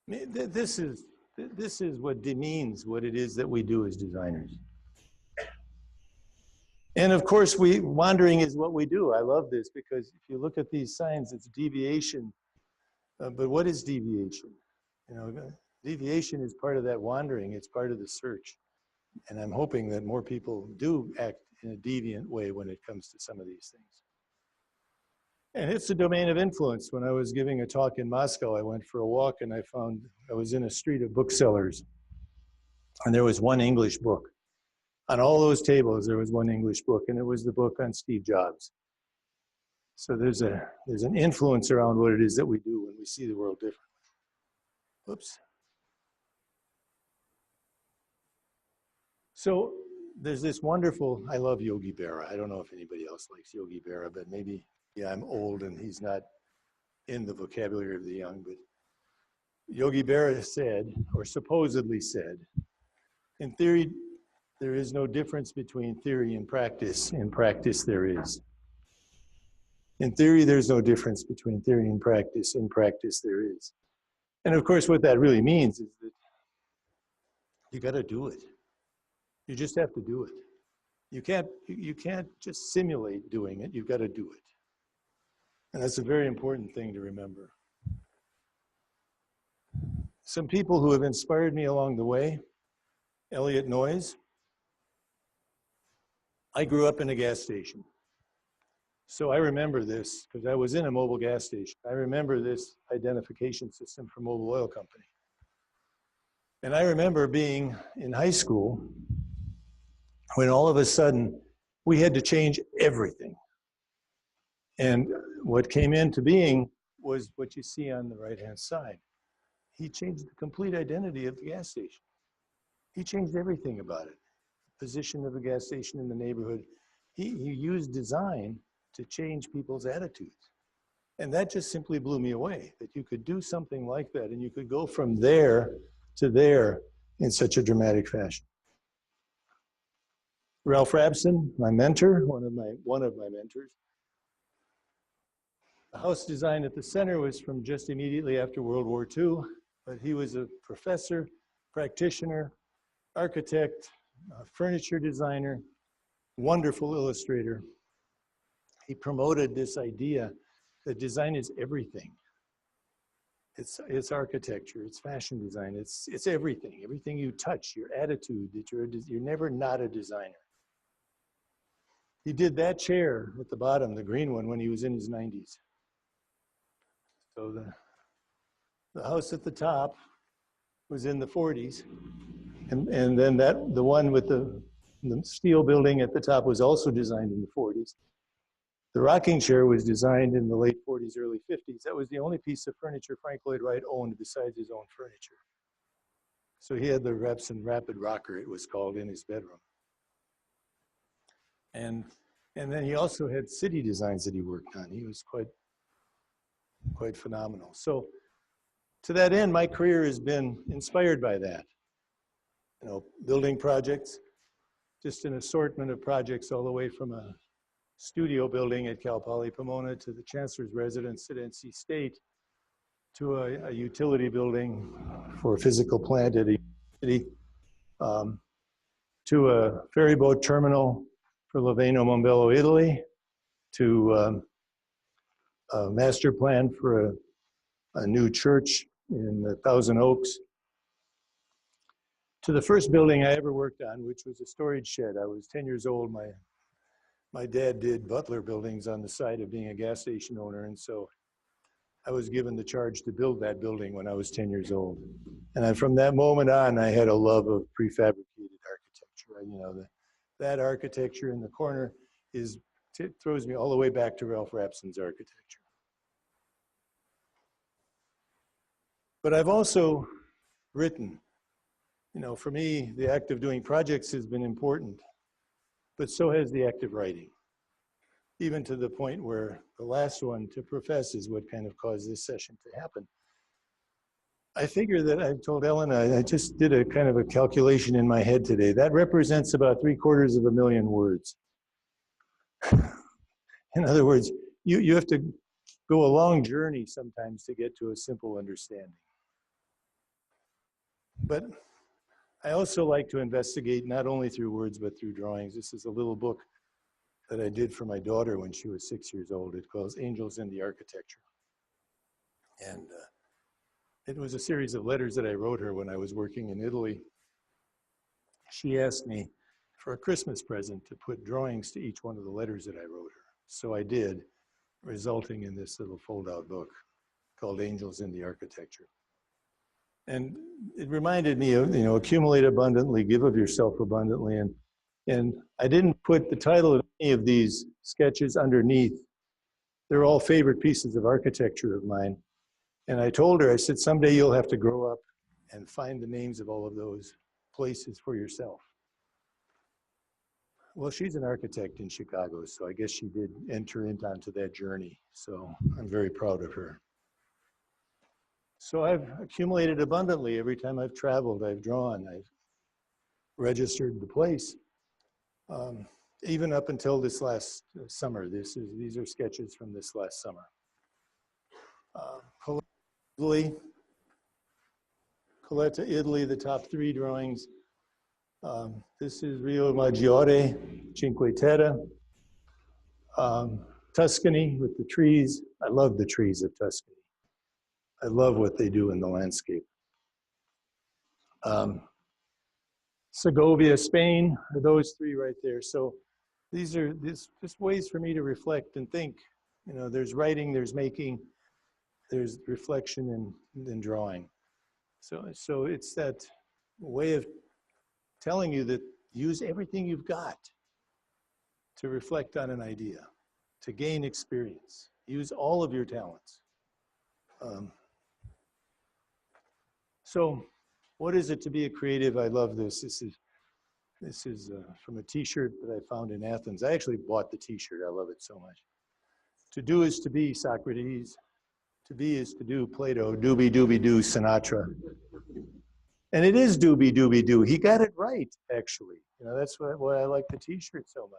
This is what demeans what it is that we do as designers. And of course, wandering is what we do. I love this because if you look at these signs, it's deviation. But what is deviation? You know, deviation is part of that wandering. It's part of the search. And I'm hoping that more people do act in a deviant way when it comes to some of these things. And it's a domain of influence. When I was giving a talk in Moscow, I went for a walk and I was in a street of booksellers. And there was one English book. On all those tables, there was one English book, and it was the book on Steve Jobs. So there's an influence around what it is that we do when we see the world differently. Whoops. So there's this wonderful, I love Yogi Berra. I don't know if anybody else likes Yogi Berra, but maybe, yeah, I'm old and he's not in the vocabulary of the young, but Yogi Berra said, or supposedly said, in theory, there is no difference between theory and practice. In practice, there is. In theory, there's no difference between theory and practice. In practice, there is. And of course, what that really means is that you got to do it. You just have to do it. You can't just simulate doing it. You've got to do it. And that's a very important thing to remember. Some people who have inspired me along the way, Elliot Noyes. I grew up in a gas station. So I remember this because I was in a mobile gas station. I remember this identification system for Mobil Oil Company. And I remember being in high school when all of a sudden we had to change everything. And what came into being was what you see on the right-hand side. He changed the complete identity of the gas station. He changed everything about it. The position of the gas station in the neighborhood. He used design to change people's attitudes. And that just simply blew me away, that you could do something like that and you could go from there to there in such a dramatic fashion. Ralph Rabson, my mentor, one of my mentors. The house design at the center was from just immediately after World War II, but he was a professor, practitioner, architect, furniture designer, wonderful illustrator. He promoted this idea that design is everything. It's architecture, it's fashion design, it's everything. Everything you touch, your attitude, that you're never not a designer. He did that chair at the bottom, the green one, when he was in his 90s. So the house at the top was in the 40s. And then the one with the steel building at the top was also designed in the 40s. The rocking chair was designed in the late 40s, early 50s. That was the only piece of furniture Frank Lloyd Wright owned besides his own furniture. So he had the Repson Rapid Rocker, it was called, in his bedroom. And then he also had city designs that he worked on. He was quite phenomenal. So to that end, my career has been inspired by that. You know, building projects, just an assortment of projects all the way from a studio building at Cal Poly Pomona to the Chancellor's residence at NC State to a utility building for a physical plant at a city, to a ferry boat terminal for Laveno Mombello, Italy, to a master plan for a new church in Thousand Oaks, to the first building I ever worked on, which was a storage shed. I was 10 years old. My dad did butler buildings on the side of being a gas station owner, and so I was given the charge to build that building when I was 10 years old. And from that moment on, I had a love of prefabricated architecture. You know, that architecture in the corner throws me all the way back to Ralph Rapson's architecture. But I've also written. You know, for me, the act of doing projects has been important, but so has the act of writing. Even to the point where the last one, to profess, is what kind of caused this session to happen. I figure that I've told Ellen, I just did a kind of a calculation in my head today. That represents about 750,000 words. In other words, you have to go a long journey sometimes to get to a simple understanding. But I also like to investigate not only through words, but through drawings. This is a little book that I did for my daughter when she was 6 years old. It calls Angels in the Architecture. And it was a series of letters that I wrote her when I was working in Italy. She asked me for a Christmas present to put drawings to each one of the letters that I wrote her. So I did, resulting in this little fold-out book called Angels in the Architecture. And it reminded me of, you know, accumulate abundantly, give of yourself abundantly. And I didn't put the title of any of these sketches underneath. They're all favorite pieces of architecture of mine. And I told her, I said, someday you'll have to grow up and find the names of all of those places for yourself. Well, she's an architect in Chicago, so I guess she did enter onto that journey. So I'm very proud of her. So I've accumulated abundantly. Every time I've traveled, I've drawn, I've registered the place. Even up until this last summer. These are sketches from this last summer. Coletta, Italy, the top 3 drawings. This is Rio Maggiore, Cinque Terre. Tuscany with the trees. I love the trees of Tuscany. I love what they do in the landscape. Segovia, Spain, are those 3 right there. So these are just ways for me to reflect and think. You know, there's writing, there's making, there's reflection and drawing. So it's that way of telling you that use everything you've got to reflect on an idea, to gain experience. Use all of your talents. So what is it to be a creative? I love this. This is from a t-shirt that I found in Athens. I actually bought the t-shirt. I love it so much. To do is to be, Socrates. To be is to do, Plato. Doobie doobie doo, Sinatra. And it is doobie doobie doo. He got it right, actually. You know, that's why I like the t-shirt so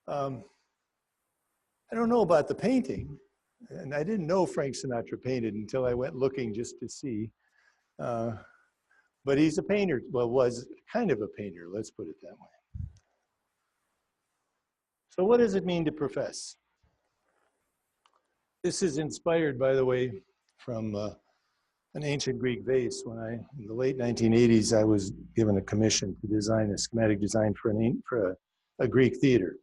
much. I don't know about the painting, and I didn't know Frank Sinatra painted until I went looking just to see. But he's a painter, well, was kind of a painter, let's put it that way. So what does it mean to profess? This is inspired, by the way, from an ancient Greek vase. In the late 1980s, I was given a commission to design a schematic design for a Greek theater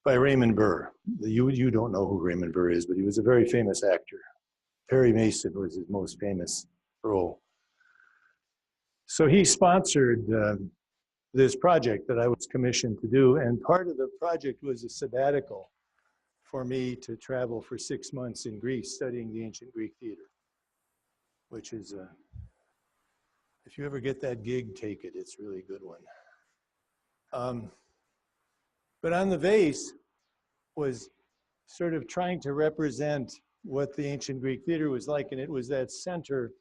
by Raymond Burr. You don't know who Raymond Burr is, but he was a very famous actor. Perry Mason was his most famous role. So he sponsored this project that I was commissioned to do, and part of the project was a sabbatical for me to travel for 6 months in Greece studying the ancient Greek theater, which is, if you ever get that gig, take it. It's a really good one. But on the vase was sort of trying to represent what the ancient Greek theater was like, and it was that center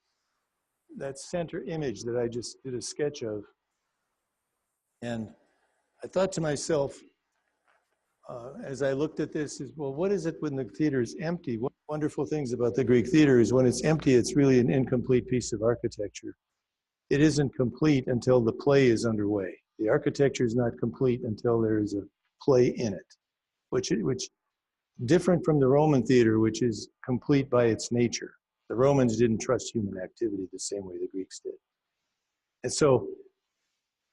image that I just did a sketch of. And I thought to myself, as I looked at this, is, well, what is it when the theater is empty? One of the wonderful things about the Greek theater is when it's empty, it's really an incomplete piece of architecture. It isn't complete until the play is underway. The architecture is not complete until there is a play in it, which different from the Roman theater, which is complete by its nature. The Romans didn't trust human activity the same way the Greeks did. And so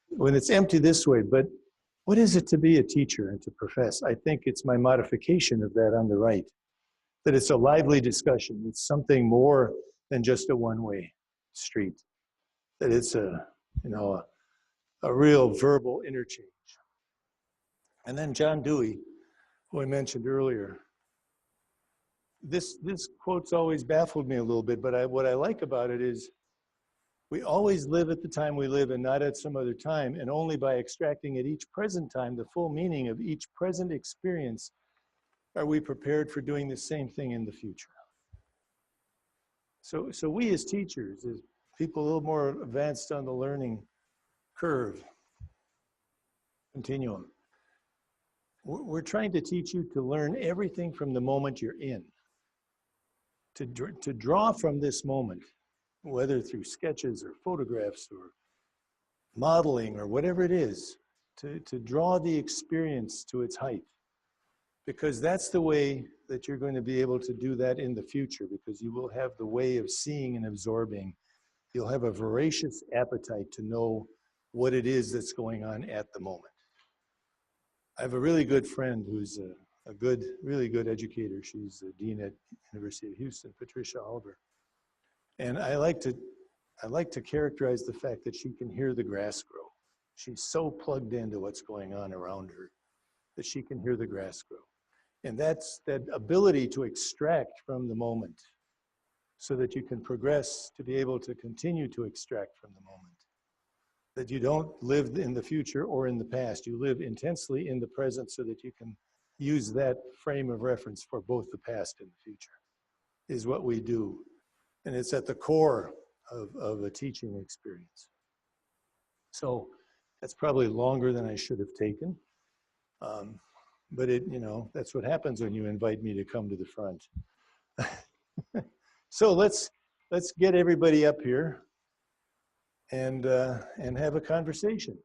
when it's empty this way, but what is it to be a teacher and to profess? I think it's my modification of that on the right, that it's a lively discussion. It's something more than just a one-way street, that it's a real verbal interchange. And then John Dewey, who I mentioned earlier, this quote's always baffled me a little bit, but what I like about it is we always live at the time we live and not at some other time, and only by extracting at each present time the full meaning of each present experience are we prepared for doing the same thing in the future. So we as teachers, as people a little more advanced on the learning curve, continuum, we're trying to teach you to learn everything from the moment you're in, to draw from this moment, whether through sketches or photographs or modeling or whatever it is, to draw the experience to its height. Because that's the way that you're going to be able to do that in the future, because you will have the way of seeing and absorbing. You'll have a voracious appetite to know what it is that's going on at the moment. I have a really good friend who's a really good educator. She's a dean at University of Houston, Patricia Oliver. And I like to characterize the fact that she can hear the grass grow. She's so plugged into what's going on around her that she can hear the grass grow. And that's that ability to extract from the moment so that you can progress to be able to continue to extract from the moment. That you don't live in the future or in the past. You live intensely in the present so that you can use that frame of reference for both the past and the future, is what we do. And it's at the core of a teaching experience. So that's probably longer than I should have taken. But that's what happens when you invite me to come to the front. So let's get everybody up here and have a conversation.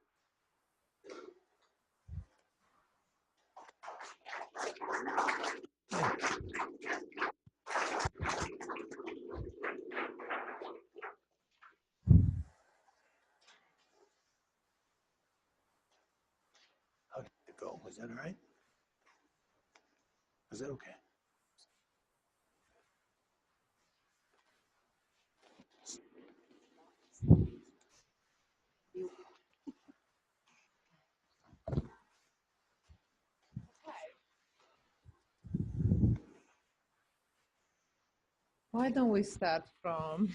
How did it go? Was that all right? Was that okay? Why don't we start from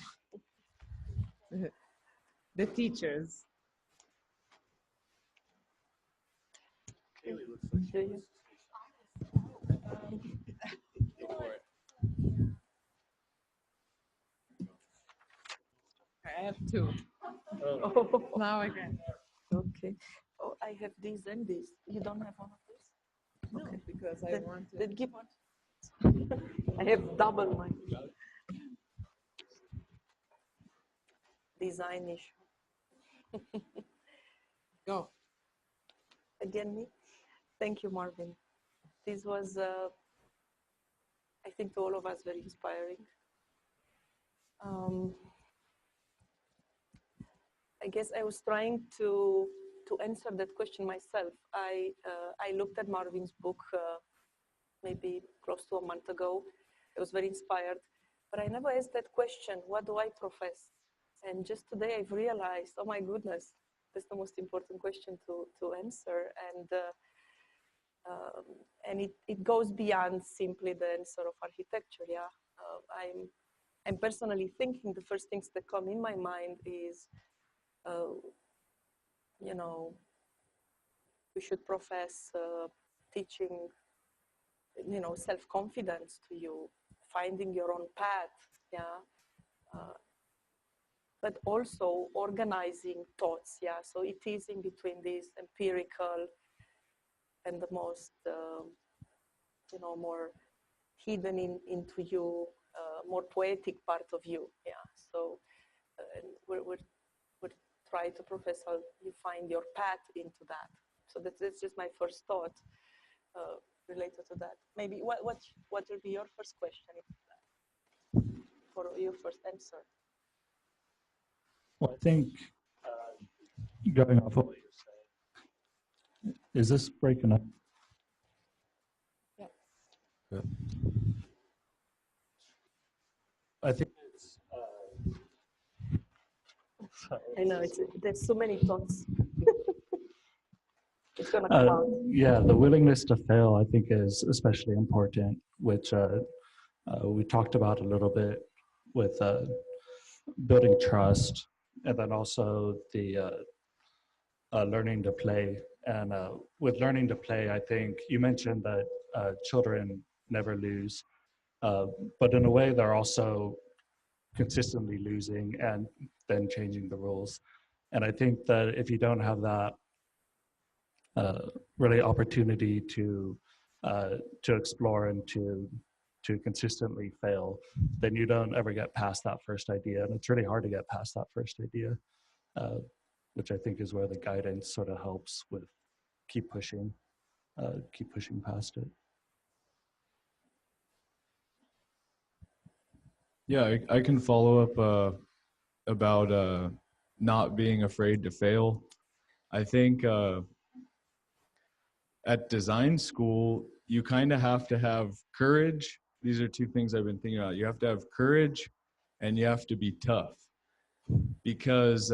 the teachers? I have two. Oh, Now I can. okay. Oh, I have this and this. You don't have one of these? No, Okay. because I Then- want to. Then give one. I have double mine. Design issue. Go. Again, me? Thank you, Marvin. This was, I think, to all of us, very inspiring. I guess I was trying to answer that question myself. I looked at Marvin's book maybe close to a month ago. I was very inspired, but I never asked that question, what do I profess? And just today I've realized, oh my goodness, that's the most important question to answer. And it goes beyond simply the answer of architecture, yeah. I'm personally thinking the first things that come in my mind is, we should profess teaching, self-confidence to you, finding your own path, yeah. But also organizing thoughts, yeah. So it is in between this empirical and the most, more hidden into you, more poetic part of you, yeah. So we're trying to profess how you find your path into that. So that's just my first thought related to that. Maybe what will be your first question for your first answer? Well, I think going off of what you're saying, is this breaking up? Yeah. Good. I think it's. I know there's so many thoughts. It's gonna come out. Yeah, the willingness to fail, I think, is especially important, which we talked about a little bit with building trust, and then also the learning to play. And with learning to play, I think you mentioned that children never lose, but in a way they're also consistently losing and then changing the rules. And I think that if you don't have that really opportunity to explore and to consistently fail, then you don't ever get past that first idea. And it's really hard to get past that first idea, which I think is where the guidance sort of helps with keep pushing past it. Yeah, I can follow up about not being afraid to fail. I think at design school, you kind of have to have courage. These are two things I've been thinking about. You have to have courage and you have to be tough, because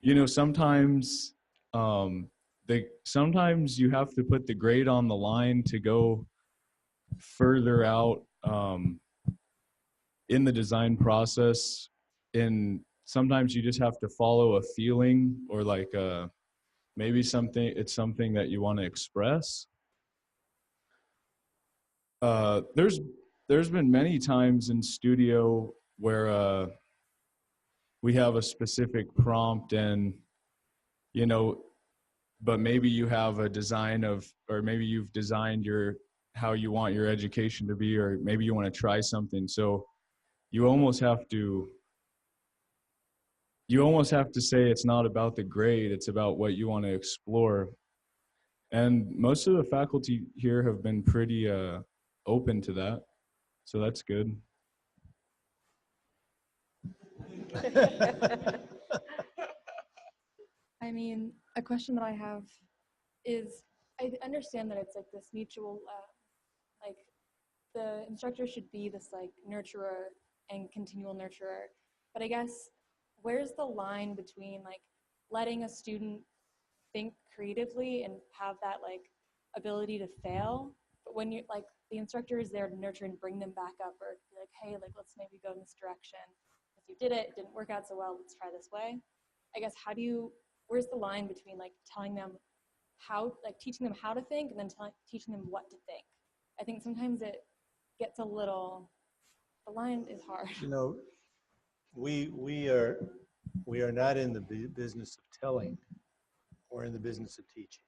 you know, sometimes sometimes you have to put the grade on the line to go further out in the design process, and sometimes you just have to follow a feeling, or like maybe it's something that you want to express. There's been many times in studio where we have a specific prompt, and you know, but maybe you have a design of, or maybe you've designed how you want your education to be, or maybe you want to try something. So you almost have to say it's not about the grade, it's about what you want to explore. And most of the faculty here have been pretty open to that, so that's good. I mean, a question that I have is, I understand that it's like this mutual, like the instructor should be this like nurturer and continual nurturer, but I guess where's the line between like letting a student think creatively and have that like ability to fail, but when you like the instructor is there to nurture and bring them back up, or be like, hey, like let's maybe go in this direction. If you did it, it didn't work out so well, let's try this way. I guess where's the line between like telling them how, like teaching them how to think, and then teaching them what to think? I think sometimes it gets a little, the line is hard. You know, we are not in the business of telling. We're in the business of teaching.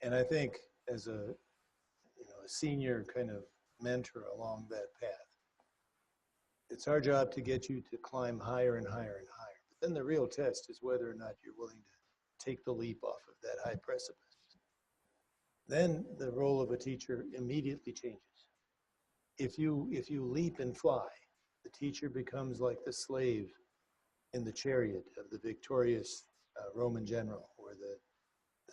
And I think as a senior kind of mentor along that path, it's our job to get you to climb higher and higher and higher. But then the real test is whether or not you're willing to take the leap off of that high precipice. Then the role of a teacher immediately changes. If you leap and fly, the teacher becomes like the slave in the chariot of the victorious Roman general, where the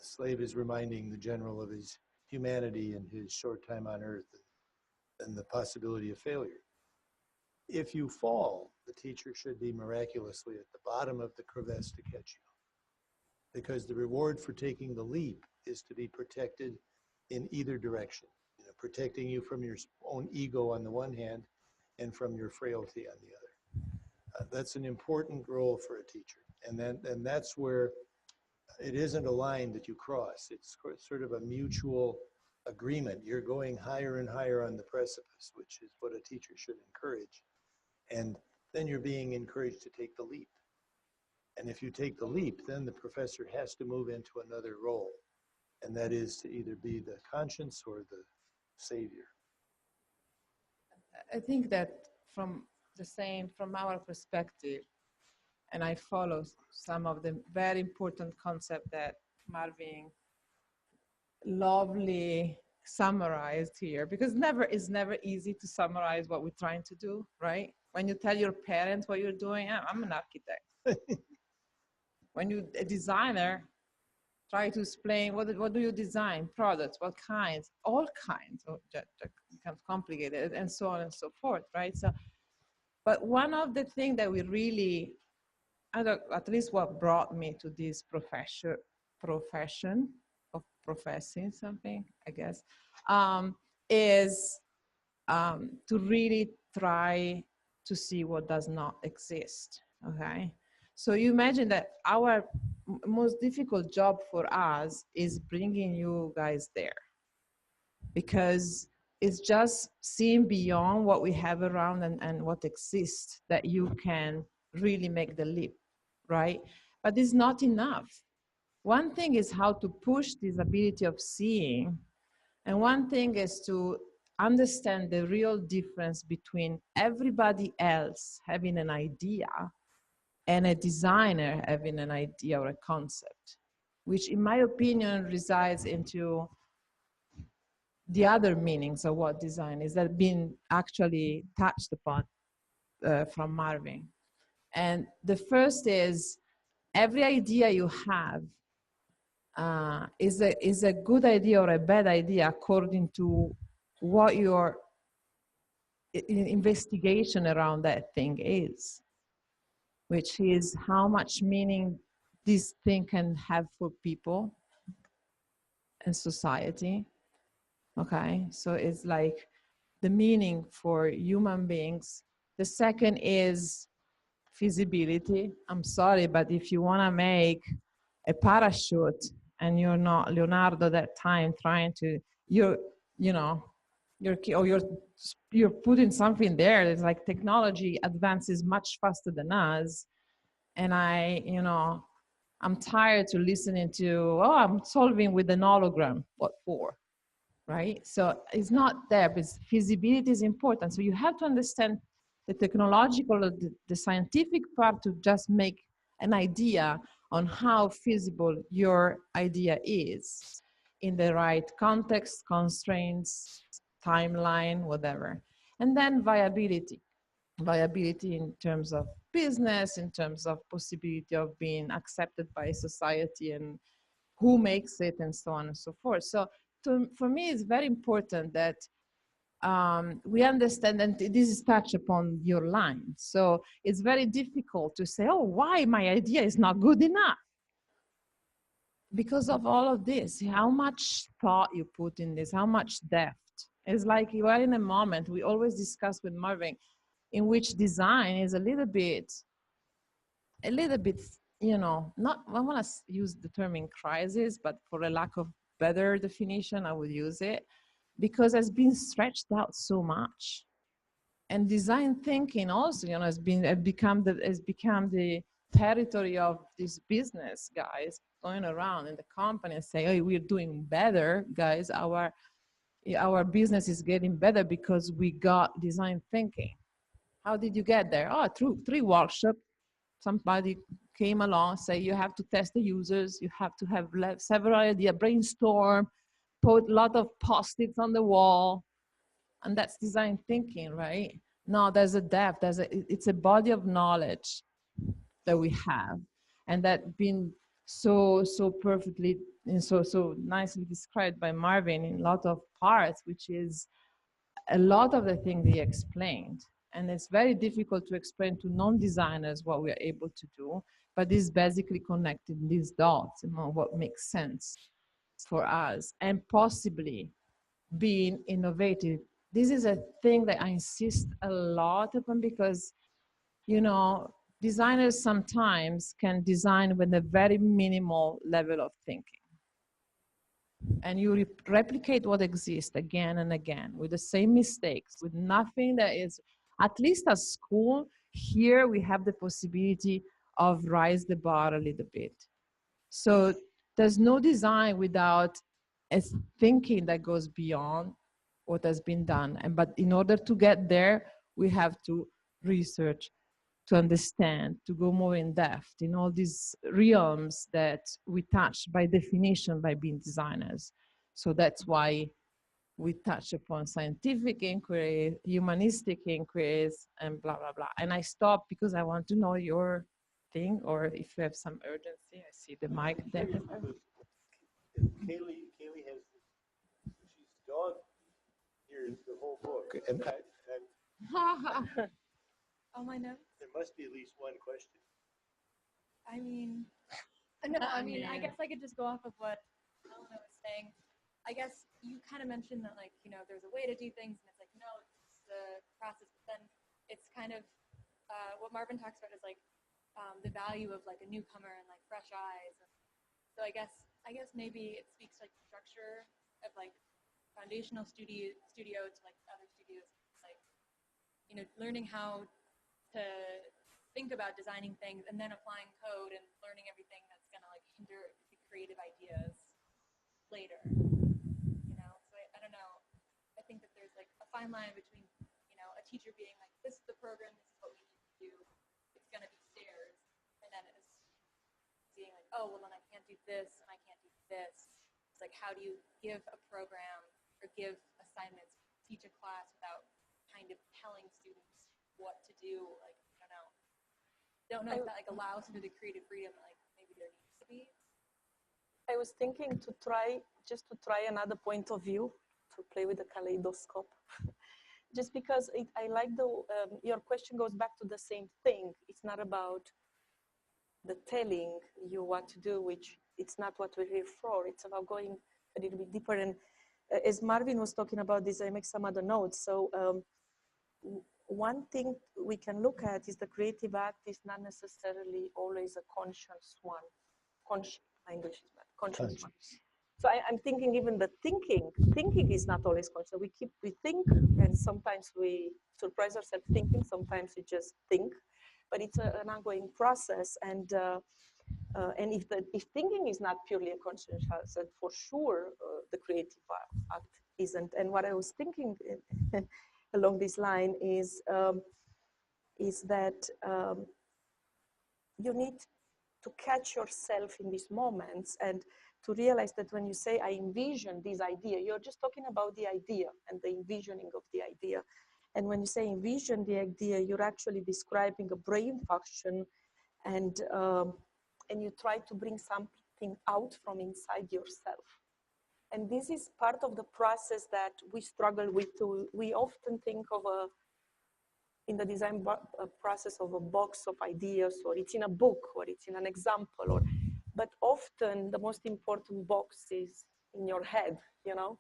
slave is reminding the general of his humanity and his short time on earth and the possibility of failure. If you fall, the teacher should be miraculously at the bottom of the crevasse to catch you, because the reward for taking the leap is to be protected in either direction, protecting you from your own ego on the one hand and from your frailty on the other. That's an important role for a teacher, and that's where it isn't a line that you cross. It's sort of a mutual agreement. You're going higher and higher on the precipice, which is what a teacher should encourage. And then you're being encouraged to take the leap. And if you take the leap, then the professor has to move into another role. And that is to either be the conscience or the savior. I think that from our perspective, and I follow some of the very important concepts that Marvin lovely summarized here, because it's never easy to summarize what we're trying to do, right? When you tell your parents what you're doing, I'm an architect. When you're a designer, try to explain what do you design, products, what kinds, all kinds, that becomes complicated, and so on and so forth, right? So, but one of the things that we really, at least what brought me to this profession of professing something, I guess, is to really try to see what does not exist, okay? So you imagine that our most difficult job for us is bringing you guys there, because it's just seeing beyond what we have around and what exists that you can really make the leap, right? But it's not enough. One thing is how to push this ability of seeing, and one thing is to understand the real difference between everybody else having an idea and a designer having an idea or a concept, which in my opinion resides into the other meanings of what design is that have been actually touched upon from Marvin. And the first is, every idea you have is a good idea or a bad idea according to what your investigation around that thing is, which is how much meaning this thing can have for people and society. Okay, so it's like the meaning for human beings. The second is feasibility. I'm sorry, but if you want to make a parachute and you're not Leonardo that time trying to, you're putting something there. It's like technology advances much faster than us. And I'm tired to listening to, oh, I'm solving with an hologram. What for? Right? So it's not there, but feasibility is important. So you have to understand the technological, the scientific part to just make an idea on how feasible your idea is in the right context, constraints, timeline, whatever. And then viability. Viability in terms of business, in terms of possibility of being accepted by society and who makes it and so on and so forth. So for me, it's very important that we understand, and this is touched upon your line. So it's very difficult to say, oh, why my idea is not good enough? Because of all of this, how much thought you put in this, how much depth. It's like you are in a moment, we always discuss with Marvin, in which design is a little bit, not, I want to use the term in crisis, but for a lack of better definition, I would use it, because it's been stretched out so much. And design thinking also, has become the territory of these business guys going around in the company and say, oh, we're doing better, guys. Our business is getting better because we got design thinking. How did you get there? Oh, through 3 workshops. Somebody came along, say you have to test the users, you have to have several ideas, brainstorm, put a lot of post-its on the wall, and that's design thinking, right? No, there's a depth, it's a body of knowledge that we have, and that been so perfectly and so nicely described by Marvin in a lot of parts, which is a lot of the things he explained. And it's very difficult to explain to non-designers what we are able to do, but this basically connecting these dots and what makes sense for us, and possibly being innovative. This is a thing that I insist a lot upon, because, designers sometimes can design with a very minimal level of thinking. And you replicate what exists again and again with the same mistakes, with nothing that is, at least at school, here we have the possibility of raise the bar a little bit. So there's no design without a thinking that goes beyond what has been done. But in order to get there, we have to research, to understand, to go more in depth in all these realms that we touch by definition by being designers. So that's why we touch upon scientific inquiry, humanistic inquiries, and blah, blah, blah. And I stop because I want to know your thing, or if you have some urgency. I see the mic there. Kaylee has, she's gone here the whole book, and Oh, my notes? there must be at least one question. I mean, no, I guess I could just go off of what Elena was saying. I guess you kind of mentioned that, like, there's a way to do things, and it's like, no, it's the process. But then it's kind of what Marvin talks about is like the value of like a newcomer and like fresh eyes. And so I guess maybe it speaks like structure of like foundational studio to like other studios, like learning how to think about designing things and then applying code and learning everything that's gonna like hinder the creative ideas later. So I don't know. I think that there's like a fine line between a teacher being like, this is the program, this is what we need to do, it's gonna be stairs, and then it's being like, oh well, then I can't do this and I can't do this. It's like, how do you give a program or give assignments, teach a class without kind of telling students what to do? Like, I don't know if that like allows for the creative freedom that like maybe there needs to be. I was thinking to try another point of view, to play with the kaleidoscope. just because I like your question goes back to the same thing. It's not about the telling you what to do, which it's not what we're here for. It's about going a little bit deeper. And as Marvin was talking about this, I make some other notes. So one thing we can look at is the creative act is not necessarily always a conscious one. My English is bad. Conscious one. So I'm thinking even the thinking is not always conscious. We think, and sometimes we surprise ourselves thinking, sometimes we just think, but it's an ongoing process. And if thinking is not purely a conscious act, for sure the creative act isn't. And what I was thinking along this line is that you need to catch yourself in these moments and to realize that when you say, I envision this idea, you're just talking about the idea and the envisioning of the idea. And when you say envision the idea, you're actually describing a brain function, and you try to bring something out from inside yourself. And this is part of the process that we struggle with too. We often think of in the design process of a box of ideas, or it's in a book, or it's in an example, but often the most important box is in your head, you know?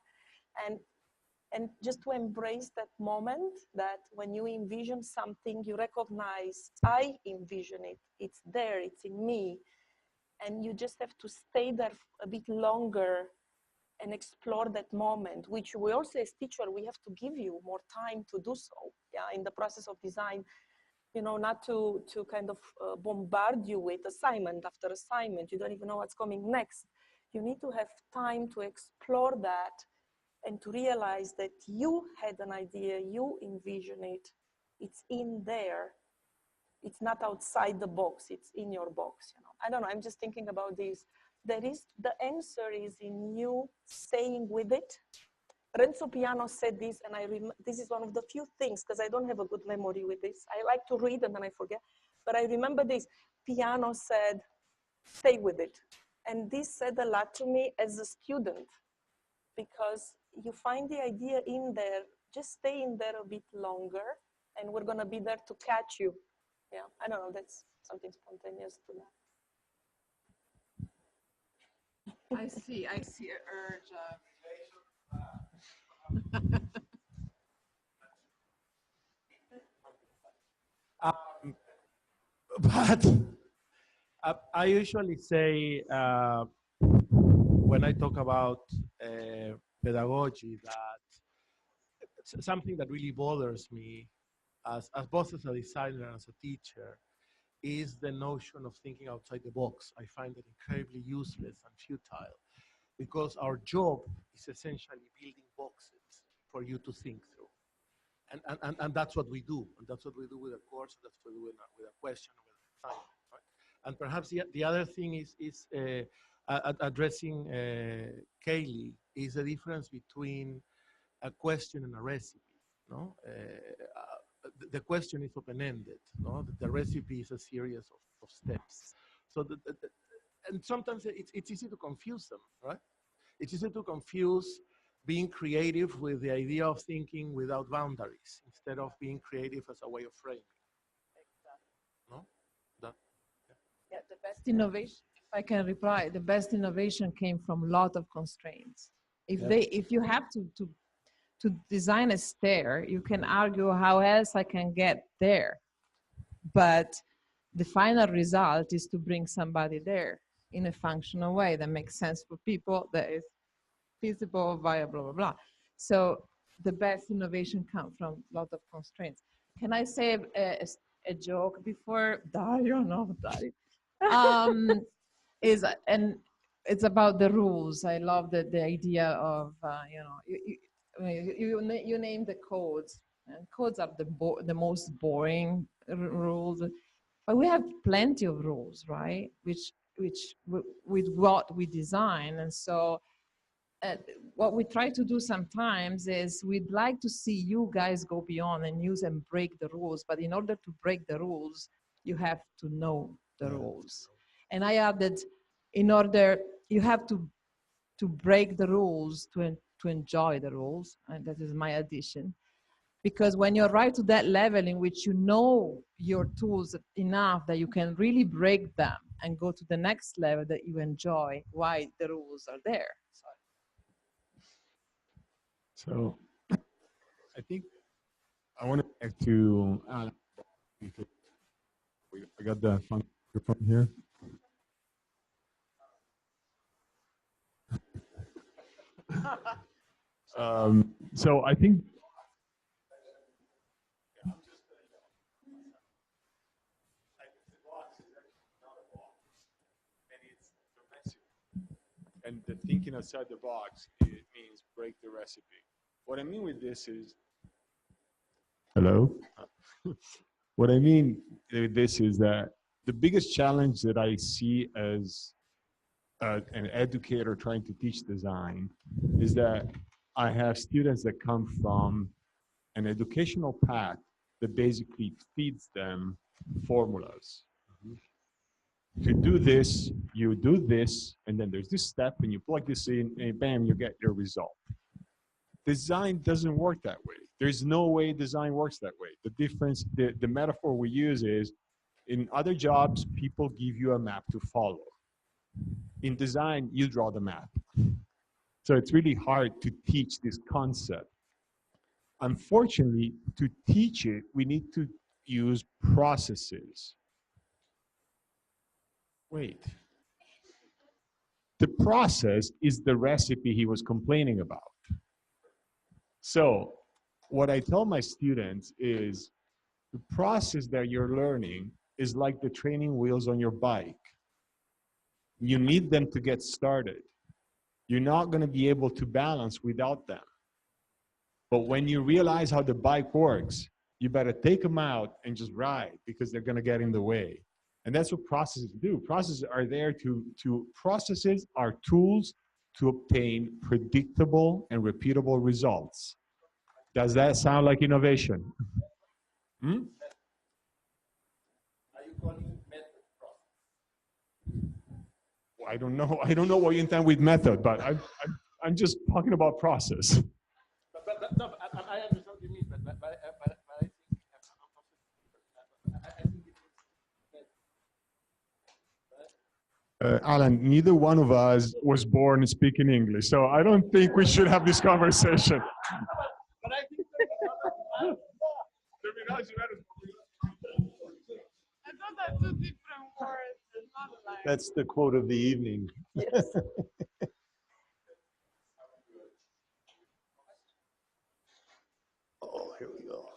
And just to embrace that moment, that when you envision something, you recognize, I envision it, it's there, it's in me. And you just have to stay there a bit longer and explore that moment, which we also as teacher, we have to give you more time to do so, yeah, in the process of design, you know, not to kind of bombard you with assignment after assignment. You don't even know what's coming next. You need to have time to explore that and to realize that you had an idea, you envision it, it's in there. It's not outside the box, it's in your box, you know. I don't know, I'm just thinking about this. The answer is in you staying with it. Renzo Piano said this, and this is one of the few things, because I don't have a good memory with this. I like to read and then I forget, but I remember this. Piano said, stay with it. And this said a lot to me as a student, because you find the idea in there, just stay in there a bit longer, and we're gonna be there to catch you. Yeah, I don't know, that's something spontaneous to that. I see an urge But I usually say when I talk about pedagogy that something that really bothers me as both as a designer and as a teacher is the notion of thinking outside the box. I find it incredibly useless and futile because our job is essentially building boxes for you to think through. And that's what we do. And that's what we do with a course, and that's what we do with a question, with an assignment. Right? And perhaps the other thing is addressing Kaylee is the difference between a question and a recipe. No? The question is open-ended. No? The recipe is a series of steps. So and sometimes it's easy to confuse them, right? It's easy to confuse being creative with the idea of thinking without boundaries instead of being creative as a way of framing. Exactly. No? That, Yeah, the best innovation, if I can reply, the best innovation came from a lot of constraints. If you have to design a stair, you can argue how else I can get there. But the final result is to bring somebody there in a functional way that makes sense for people, that is feasible, viable, blah, blah, blah. So the best innovation comes from a lot of constraints. Can I say a joke before Dario? No, Dario. And it's about the rules. I love the idea of, you name the codes. And codes are the most boring rules. But we have plenty of rules, right? Which with what we design. And so what we try to do sometimes is we'd like to see you guys go beyond and use and break the rules. But in order to break the rules, you have to know the rules. And I added, in order, you have to break the rules to enjoy the rules. And that is my addition. Because when you're right to that level in which you know your tools enough that you can really break them and go to the next level that you enjoy, why the rules are there. So I think I want to back to Alan because I got the microphone here. So I think and the thinking outside the box, it means break the recipe. What I mean with this is, hello? What I mean with this is that the biggest challenge that I see as an educator trying to teach design is that I have students that come from an educational path that basically feeds them formulas. To do this, you do this, and then there's this step, and you plug this in, and bam, you get your result. Design doesn't work that way. There's no way design works that way. The difference, the metaphor we use is, in other jobs, people give you a map to follow. In design, you draw the map. So it's really hard to teach this concept. Unfortunately, to teach it, we need to use processes. Wait. The process is the recipe he was complaining about. So what I tell my students is the process that you're learning is like the training wheels on your bike. You need them to get started. You're not going to be able to balance without them. But when you realize how the bike works, you better take them out and just ride because they're going to get in the way. And that's what processes do. Processes are there processes are tools to obtain predictable and repeatable results. Does that sound like innovation? Hmm? Well, I don't know. I don't know what you intend with method, but I'm just talking about process. No, I understand what you mean, but I think Alan, neither one of us was born speaking English, so I don't think we should have this conversation. but I think I thought that two different words. Not like That's the quote of the evening. Yes. Oh, here we go.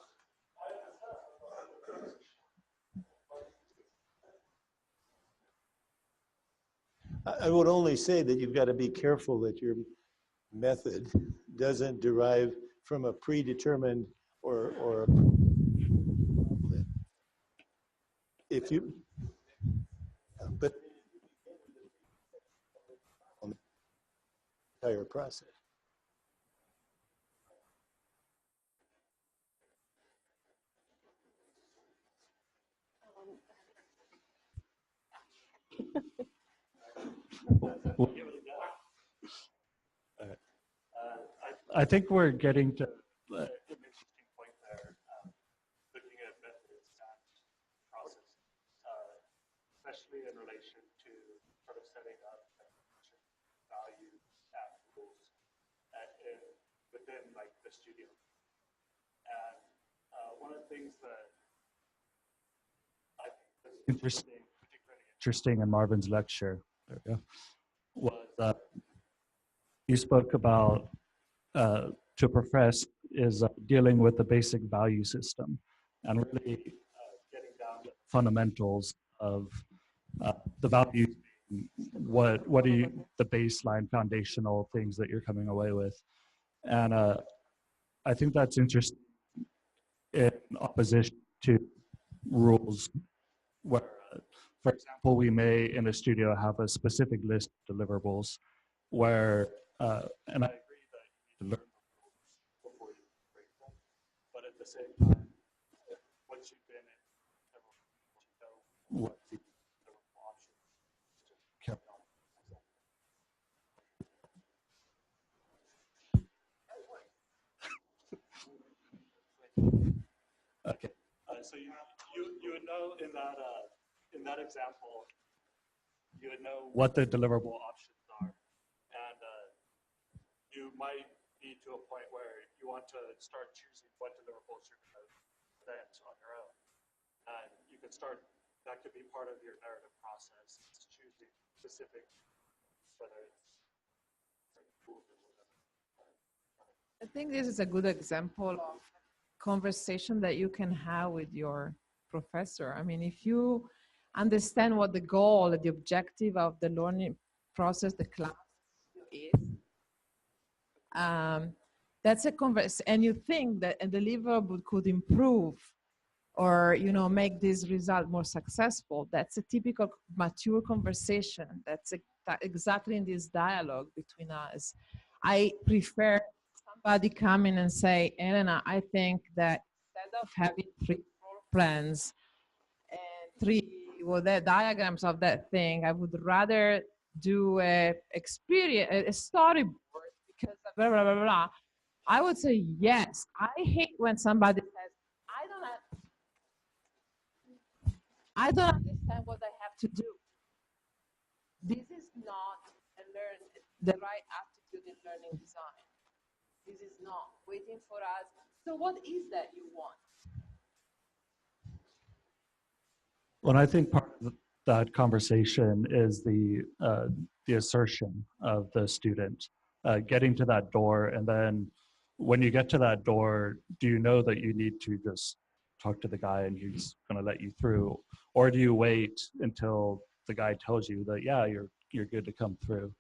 I would only say that you've got to be careful that your method doesn't derive from a predetermined or if you, but on the entire process. I think we're getting to an interesting point there, looking at methods and process, especially in relation to sort of setting up values and rules within like the studio. And one of the things that I think was interesting, particularly interesting in Marvin's lecture, was you spoke about to profess is dealing with the basic value system and really getting down to the fundamentals of the values. What are the baseline foundational things that you're coming away with? And I think that's interesting in opposition to rules where, for example, we may in a studio have a specific list of deliverables where, and I agree that you need to learn the rules before you break them, but at the same time, once you've been in several, you know what the options to carry on. so you would know in that example, you would know what the deliverable options are, and you might be to a point where you want to start choosing what deliverables you're going to present on your own, and you could start. That could be part of your narrative process. It's choosing specific, whether it's tools or whatever. I think this is a good example of conversation that you can have with your professor. I mean, if you understand what the goal, the objective of the learning process, the class is, that's a conversation, and you think that a deliverable could improve or make this result more successful, that's a typical mature conversation. That's exactly in this dialogue between us. I prefer somebody come in and say, Elena, I think that instead of having 3 floor plans and 3 diagrams of that thing, I would rather do a storyboard because blah, blah, blah, blah. I would say yes. I hate when somebody says, I don't understand what I have to do. This is not the right attitude in learning design. This is not waiting for us. So what is that you want? Well, I think part of that conversation is the assertion of the student getting to that door, and then when you get to that door, do you know that you need to just talk to the guy and he's going to let you through, or do you wait until the guy tells you that you're good to come through?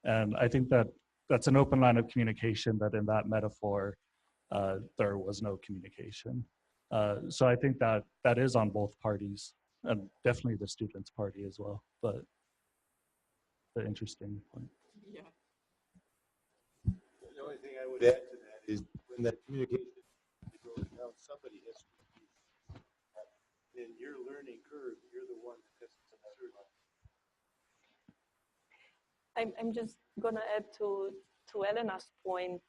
And I think that that's an open line of communication. That in that metaphor, there was no communication. So I think that that is on both parties. And definitely the students' party as well, but the interesting point. Yeah. The only thing I would add to that is when that communication goes down, somebody has to be in your learning curve. You're the one that has to observe. I'm just gonna add to Elena's point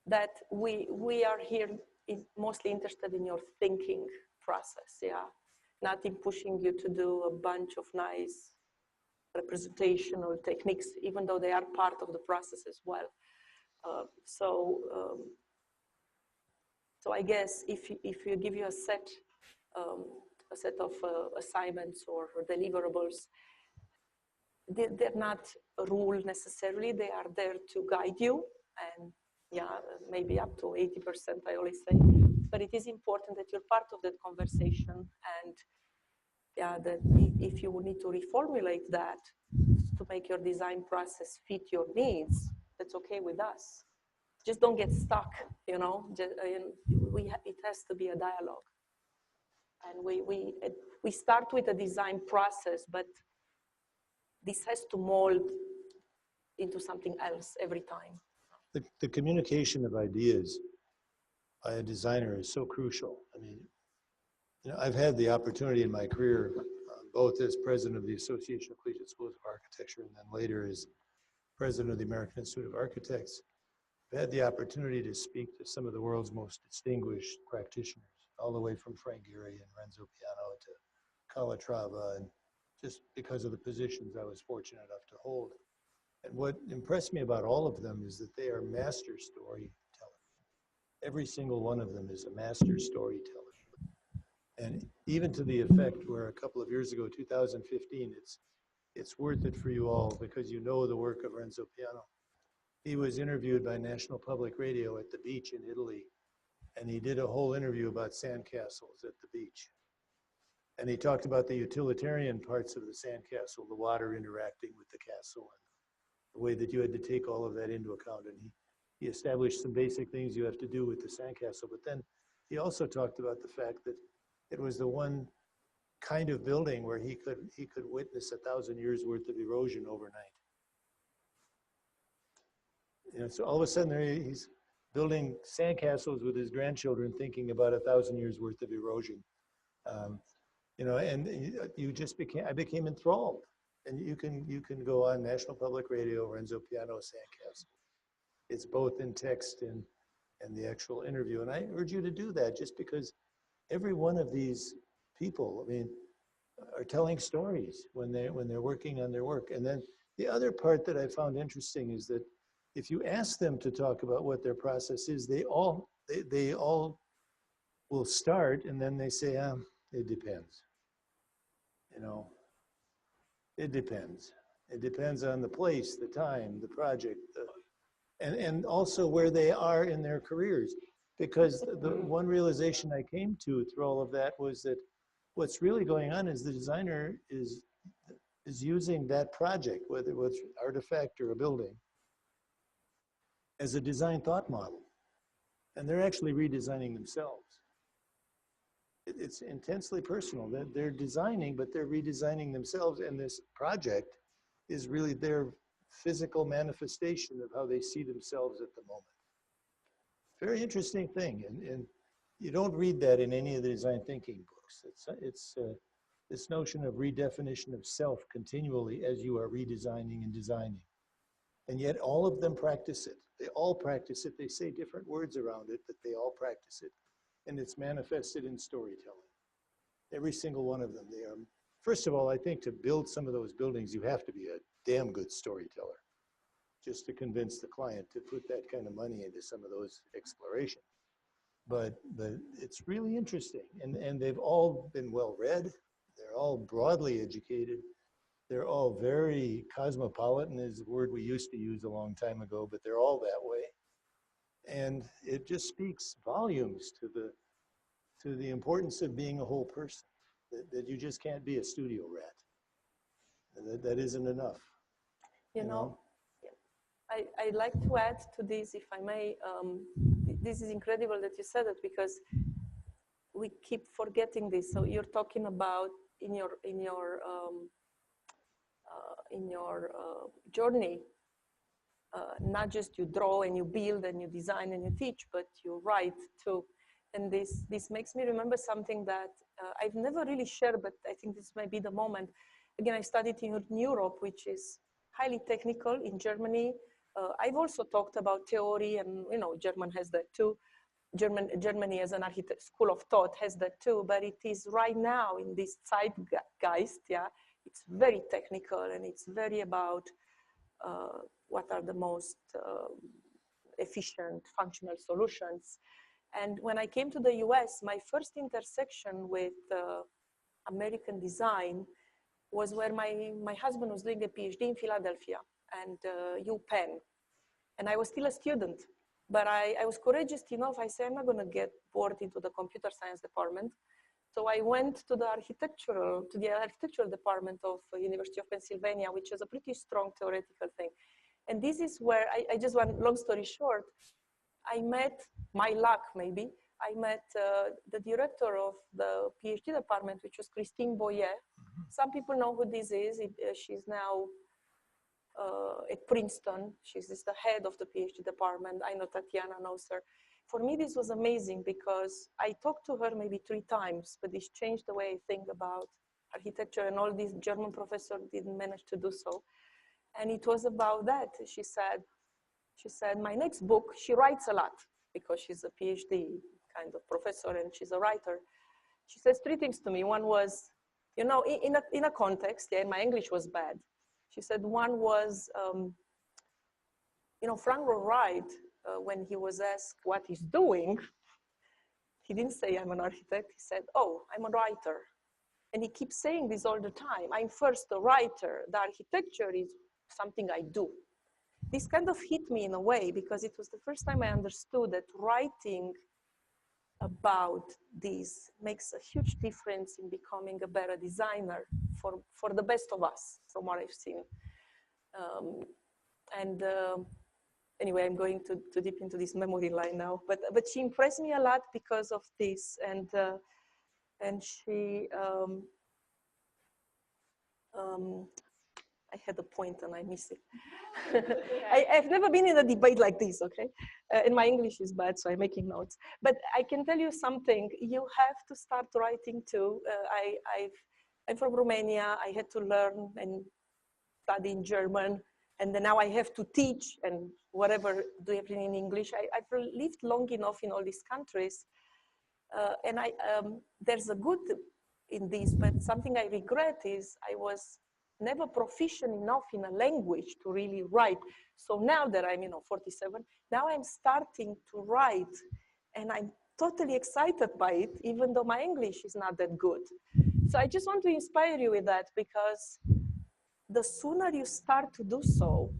that we are here mostly interested in your thinking process, not in pushing you to do a bunch of nice representational techniques, even though they are part of the process as well. So I guess if you give you a set of assignments or deliverables, they're not a rule necessarily. They are there to guide you, and maybe up to 80%, I always say. But it is important that you're part of that conversation, and that if you need to reformulate that to make your design process fit your needs, that's okay with us. Just don't get stuck, it has to be a dialogue. And we start with a design process, but this has to mold into something else every time. The communication of ideas by a designer is so crucial. I mean, I've had the opportunity in my career, both as president of the Association of Collegiate Schools of Architecture and then later as president of the American Institute of Architects. I've had the opportunity to speak to some of the world's most distinguished practitioners, all the way from Frank Gehry and Renzo Piano to Calatrava, and just because of the positions I was fortunate enough to hold. And what impressed me about all of them is that they are master storytellers. Every single one of them is a master storyteller. And even to the effect where a couple of years ago, 2015, it's worth it for you all because you know the work of Renzo Piano. He was interviewed by National Public Radio at the beach in Italy, and he did a whole interview about sandcastles at the beach. And he talked about the utilitarian parts of the sandcastle, the water interacting with the castle, and the way that you had to take all of that into account. And he established some basic things you have to do with the sandcastle. But then he also talked about the fact that it was the one kind of building where he could witness 1,000 years worth of erosion overnight. So all of a sudden he's building sandcastles with his grandchildren, thinking about 1,000 years worth of erosion. And I became enthralled. And you can go on National Public Radio, Renzo Piano Sandcastle. It's both in text and the actual interview. And I urge you to do that, just because every one of these people, I mean, are telling stories when they're working on their work. And then the other part that I found interesting is that if you ask them to talk about what their process is, they all will start, and then they say, it depends. You know, it depends. It depends on the place, the time, the project, and also where they are in their careers. Because the one realization I came to through all of that was that what's really going on is the designer is using that project, whether it's artifact or a building, as a design thought model. And they're actually redesigning themselves. It's intensely personal. They're designing, but they're redesigning themselves, and this project is really their physical manifestation of how they see themselves at the moment. Very interesting thing, and you don't read that in any of the design thinking books. It's this notion of redefinition of self continually as you are redesigning and designing. And yet all of them practice it. They all practice it. They say different words around it, but they all practice it. And it's manifested in storytelling. Every single one of them. They are, first of all, I think to build some of those buildings, you have to be a damn good storyteller, just to convince the client to put that kind of money into some of those explorations. But it's really interesting. And they've all been well read. They're all broadly educated. They're all very cosmopolitan, is a word we used to use a long time ago, but they're all that way. And it just speaks volumes to the importance of being a whole person, that you just can't be a studio rat. That isn't enough. You know, I'd like to add to this, if I may. This is incredible that you said it, because we keep forgetting this. So you're talking about in your journey, not just you draw and you build and you design and you teach, but you write too. And this makes me remember something that I've never really shared, but I think this might be the moment. Again, I studied in Europe, which is highly technical in Germany. I've also talked about theory, and you know, German has that too. Germany as an school of thought has that too, but it is right now in this zeitgeist, yeah, it's very technical, and it's very about what are the most efficient functional solutions. And when I came to the US, my first intersection with American design was where my husband was doing a PhD in Philadelphia and UPenn. And I was still a student, but I was courageous enough. I said, I'm not going to get bored into the computer science department. So I went to the architectural department of University of Pennsylvania, which is a pretty strong theoretical thing. And this is where I just want, long story short, I met, my luck maybe, I met the director of the PhD department, which was Christine Boyer. Some people know who this is. She's now at Princeton. She's the head of the PhD department. I know Tatiana knows her. For me, this was amazing because I talked to her maybe 3 times, but this changed the way I think about architecture, and all these German professors didn't manage to do so. And it was about that. She said, my next book, she writes a lot because she's a PhD kind of professor and she's a writer. She says 3 things to me. One was, you know, in a context, yeah, and my English was bad. She said one was, you know, Frank was right when he was asked what he's doing. He didn't say I'm an architect. He said, oh, I'm a writer. And he keeps saying this all the time. I'm first a writer. The architecture is something I do. This kind of hit me in a way because it was the first time I understood that writing about this makes a huge difference in becoming a better designer for the best of us, from what I've seen. Anyway, I'm going too deep into this memory line now, but she impressed me a lot because of this, and she, I had a point and I missed it. I've never been in a debate like this, okay? And my English is bad, so I'm making notes. But I can tell you something, you have to start writing too. I'm from Romania, I had to learn and study in German and then now I have to teach and whatever, do everything in English. I've lived long enough in all these countries, and there's a good in this, but something I regret is I was never proficient enough in a language to really write. So now that I'm, 47, now I'm starting to write, and I'm totally excited by it, even though my English is not that good. So I just want to inspire you with that, because the sooner you start to do so,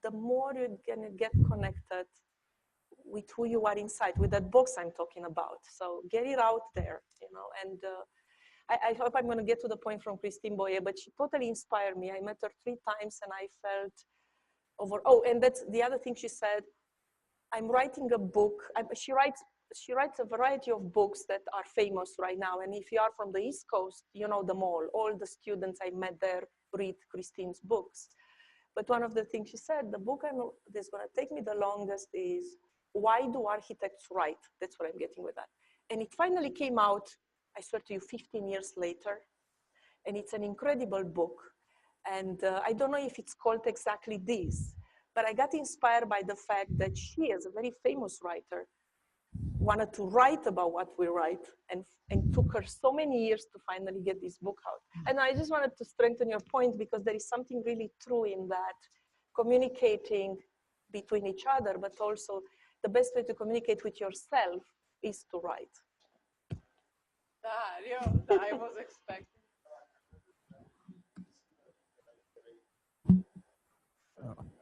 the more you're gonna get connected with who you are inside, with that box I'm talking about. So get it out there, and I hope I'm gonna get to the point from Christine Boyer, but she totally inspired me. I met her 3 times and I felt and that's the other thing she said, I'm writing a book. She writes a variety of books that are famous right now. And if you are from the East Coast, you know them all. All the students I met there read Christine's books. But one of the things she said, the book that's gonna take me the longest is Why Do Architects Write? That's what I'm getting with that. And it finally came out, I swear to you, 15 years later. And it's an incredible book. And I don't know if it's called exactly this, but I got inspired by the fact that she, as a very famous writer, wanted to write about what we write, and took her so many years to finally get this book out. And I just wanted to strengthen your point, because there is something really true in that, communicating between each other, but also the best way to communicate with yourself is to write. That I was expecting.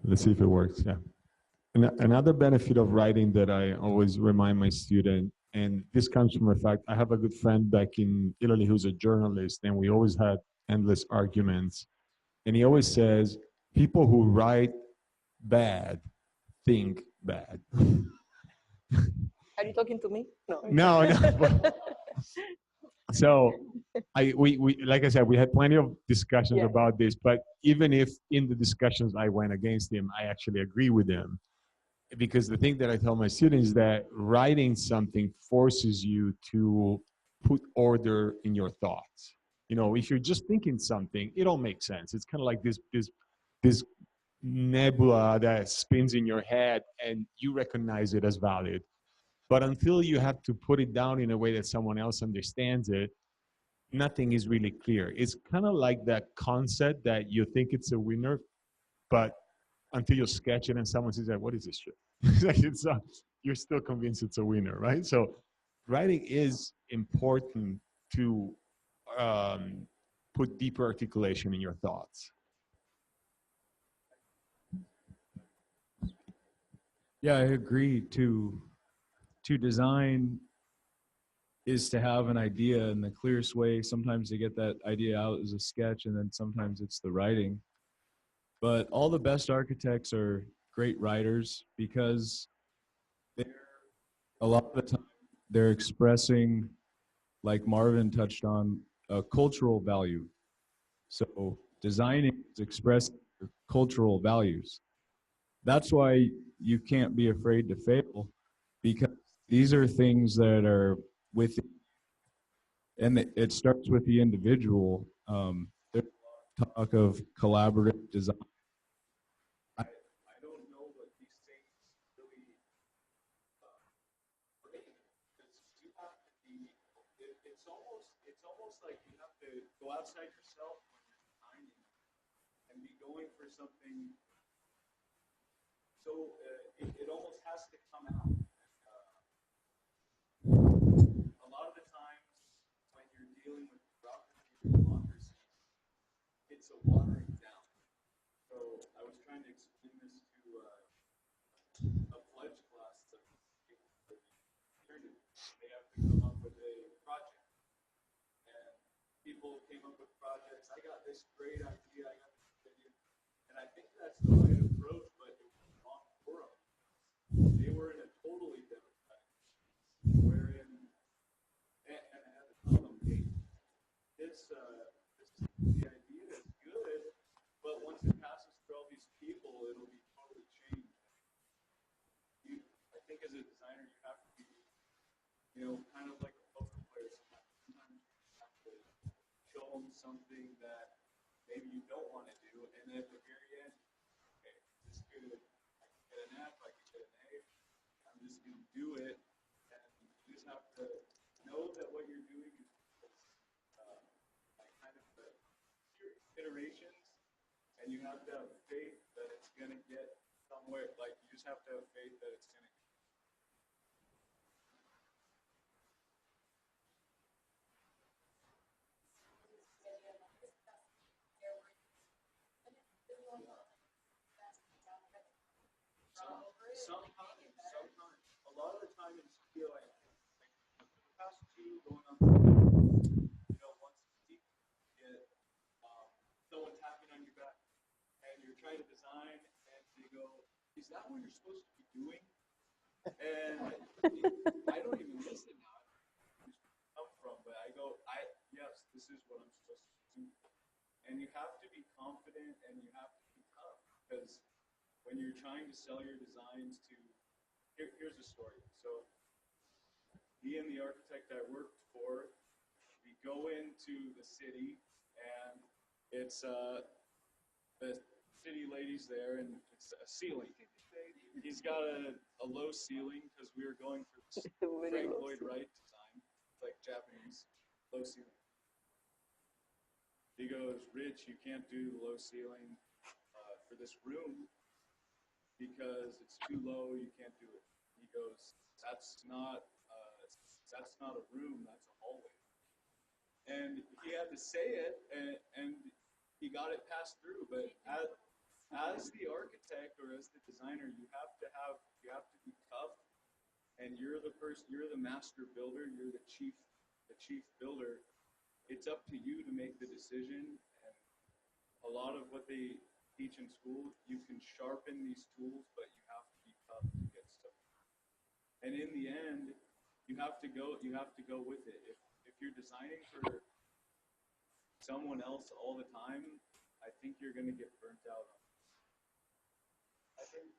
Let's see if it works. Yeah. Another benefit of writing that I always remind my student, and this comes from the fact I have a good friend back in Italy who's a journalist, and we always had endless arguments. And he always says, people who write bad think bad. Are you talking to me? No. No. So we like I said, we had plenty of discussions about this, but even if in the discussions I went against him, I actually agree with him. Because the thing that I tell my students is that writing something forces you to put order in your thoughts. If you're just thinking something, it all makes sense. It's kind of like this nebula that spins in your head and you recognize it as valid. But until you have to put it down in a way that someone else understands it, nothing is really clear. It's kind of like that concept that you think it's a winner, but until you sketch it and someone says, what is this shit? You're still convinced it's a winner, right? So writing is important to put deeper articulation in your thoughts. Yeah, I agree. To design is to have an idea in the clearest way. Sometimes to get that idea out is a sketch, and then sometimes it's the writing. But all the best architects are great writers, because a lot of the time they're expressing, like Marvin touched on, a cultural value. So designing is expressing cultural values. That's why you can't be afraid to fail, because these are things that are within, and it starts with the individual. There's talk of collaborative design. I don't know what these things really bring, because you have to be. It's almost like you have to go outside yourself when you're designing and be going for something. So it almost has to come out. A lot of the times when you're dealing with bureaucracy and democracy, it's a watering down. So I was trying to explain this to a pledge class that they have to come up with a project. And people came up with projects. I got this great idea. I got this idea. And I think that's the right approach, but it was the wrong forum. They were in a totally democratic, wherein, and I had to tell them, hey, this the idea is good, but once it passes through all these people, it'll be totally changed. I think as a designer, you have to be, kind of like a poker player. Sometimes you have to show them something that maybe you don't want to do, and then at the very end, okay, and you have to have faith that it's gonna get somewhere. Like you just have to have faith that it's gonna. Sometimes, a lot of the time in studio, like the past two going on, you know, once you get someone tapping on your back, and you're trying to design, and they go, "Is that what you're supposed to be doing?" And I don't even listen now. Come from, but I go, yes, this is what I'm supposed to do. And you have to be confident and you have to be tough because when you're trying to sell your designs to, here's a story. So me and the architect I worked for, we go into the city and it's the city lady's there and it's a ceiling. He's got a low ceiling because we were going for this Frank Lloyd Wright design, like Japanese low ceiling. He goes, "Rich, you can't do the low ceiling for this room because it's too low. You can't do it." He goes, that's not a room. That's a hallway." And he had to say it, and he got it passed through. But as the architect or as the designer, you have to be tough, and you're the person, you're the master builder, you're the chief builder. It's up to you to make the decision. And a lot of what they teach in school, you can sharpen these tools, but you have to be tough to get stuff. And in the end, you have to go with it. If you're designing for someone else all the time, I think you're going to get burnt out. I think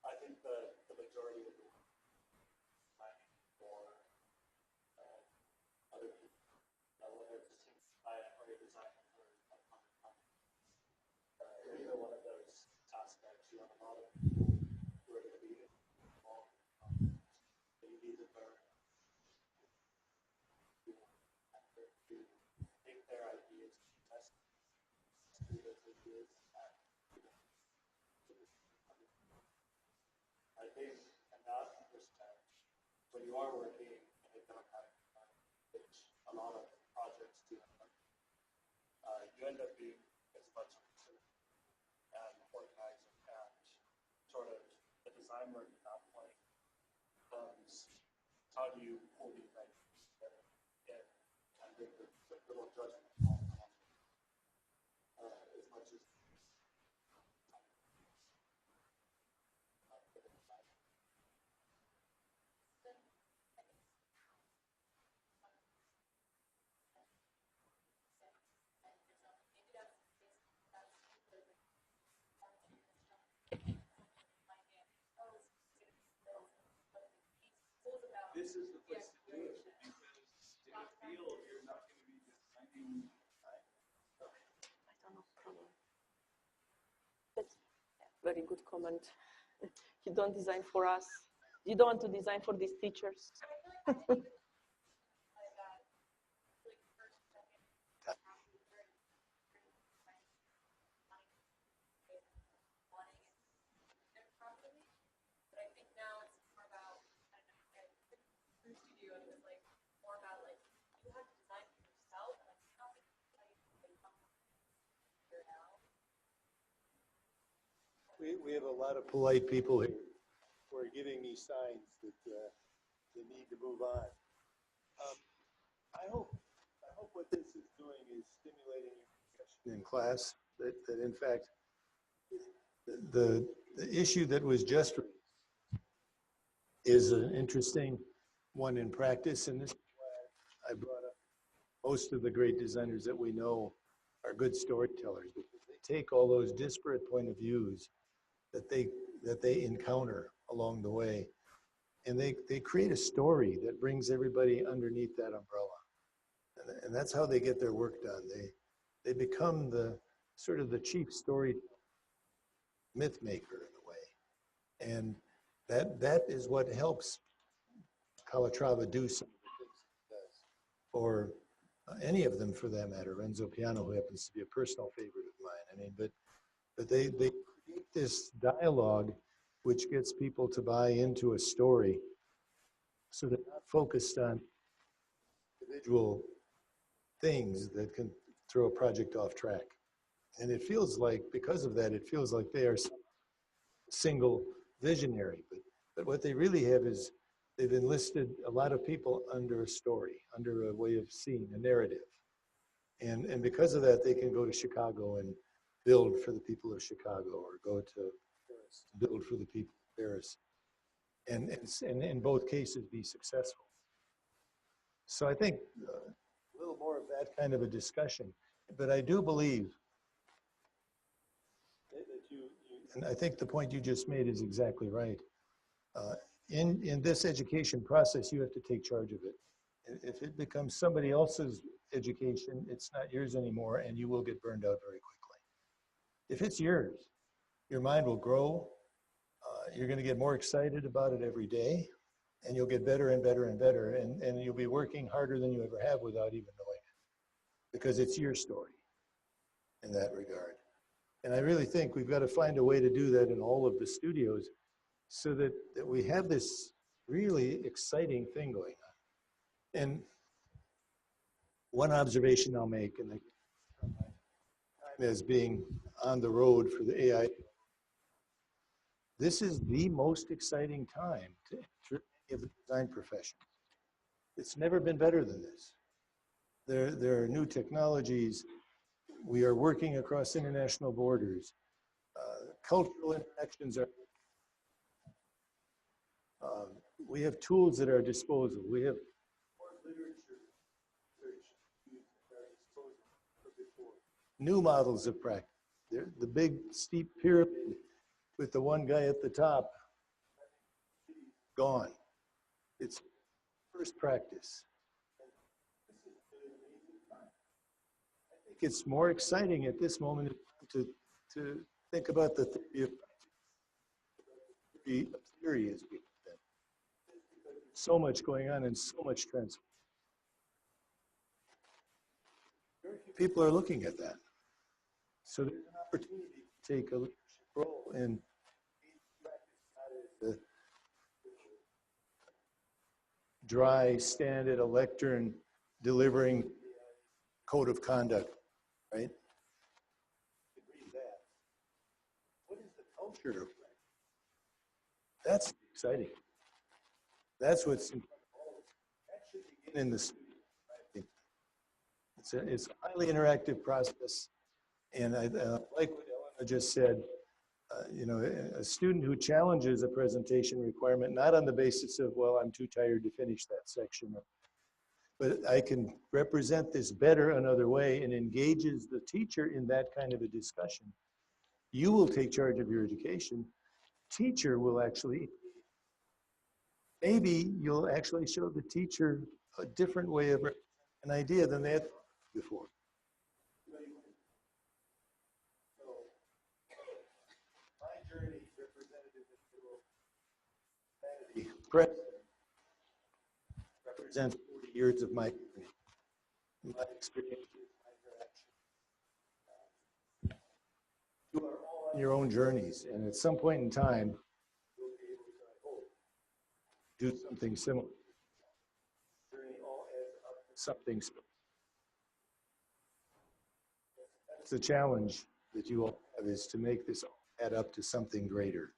I think the majority of the planning for other people, whether it's a team or a designer for either one of those aspects, you have a lot of people who are going to be involved. They need to learn to take their ideas, test those ideas, I think in that respect, when you are working in a democratic environment, which a lot of projects do, you end up being as much and organizing and sort of the design work at that point becomes how do you pull these ideas together and make the little judgment call as much as This is the place to do it because in the field, you're not going to be designing. I don't know, problem. That's a very good comment. You don't design for us. You don't want to design for these teachers. We have a lot of polite people here who are giving me signs that they need to move on. I hope what this is doing is stimulating your discussion in class. That in fact, the issue that was just raised is an interesting one in practice, and this is why I brought up most of the great designers that we know are good storytellers, because they take all those disparate point of views that they encounter along the way, and they create a story that brings everybody underneath that umbrella, and that's how they get their work done. They become the sort of the chief story myth maker in a way, and that is what helps Calatrava do some of the things it does. or any of them for that matter. Renzo Piano, who happens to be a personal favorite of mine. I mean, but they create this dialogue which gets people to buy into a story, so they're not focused on individual things that can throw a project off track. And it feels like, because of that, it feels like they are single visionary. But what they really have is they've enlisted a lot of people under a story, under a way of seeing, a narrative. And because of that, they can go to Chicago and build for the people of Chicago, or go to Paris and build for the people of Paris. And in both cases be successful. So I think a little more of that kind of a discussion. But I do believe that and I think the point you just made is exactly right. In this education process, you have to take charge of it. If it becomes somebody else's education, it's not yours anymore, and you will get burned out very quickly. If it's yours, your mind will grow. You're going to get more excited about it every day, and you'll get better and better and better, and you'll be working harder than you ever have without even knowing it, because it's your story in that regard. And I really think we've got to find a way to do that in all of the studios, so that we have this really exciting thing going on. And one observation I'll make, and time as being on the road for the AI, this is the most exciting time to enter any of the design professions. It's never been better than this. There are new technologies. We are working across international borders. Cultural interactions are, we have tools at our disposal. We have more literature at our disposal. New models of practice. The big steep pyramid with the one guy at the top, gone. It's first practice. I think it's more exciting at this moment to think about the theory as we have been. So much going on and so much transformation. Very few people are looking at that. So there's an opportunity to take a leadership role in the dry, stand at a lectern, delivering code of conduct, right? Read that. What is the culture of practice? That's exciting. That's what's that should begin in the student. It's a highly interactive process, and I like what Elena just said. You know, a student who challenges a presentation requirement, not on the basis of, well, I'm too tired to finish that section, but I can represent this better another way, and engages the teacher in that kind of a discussion. You will take charge of your education. Teacher will actually, maybe you'll actually show the teacher a different way of an idea than they had before. My journey representative in humanity represents 40 years of my experience, my interaction. You are all on your own journeys, and at some point in time, you'll be able to, I hope, do something similar. Journey all adds up to something similar. That's the challenge that you all have, is to make this all add up to something greater.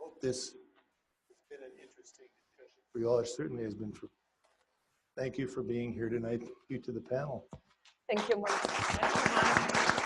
I hope this has been an interesting discussion for you all. It certainly has been for me. Thank you for being here tonight. Thank you to the panel. Thank you, Mike.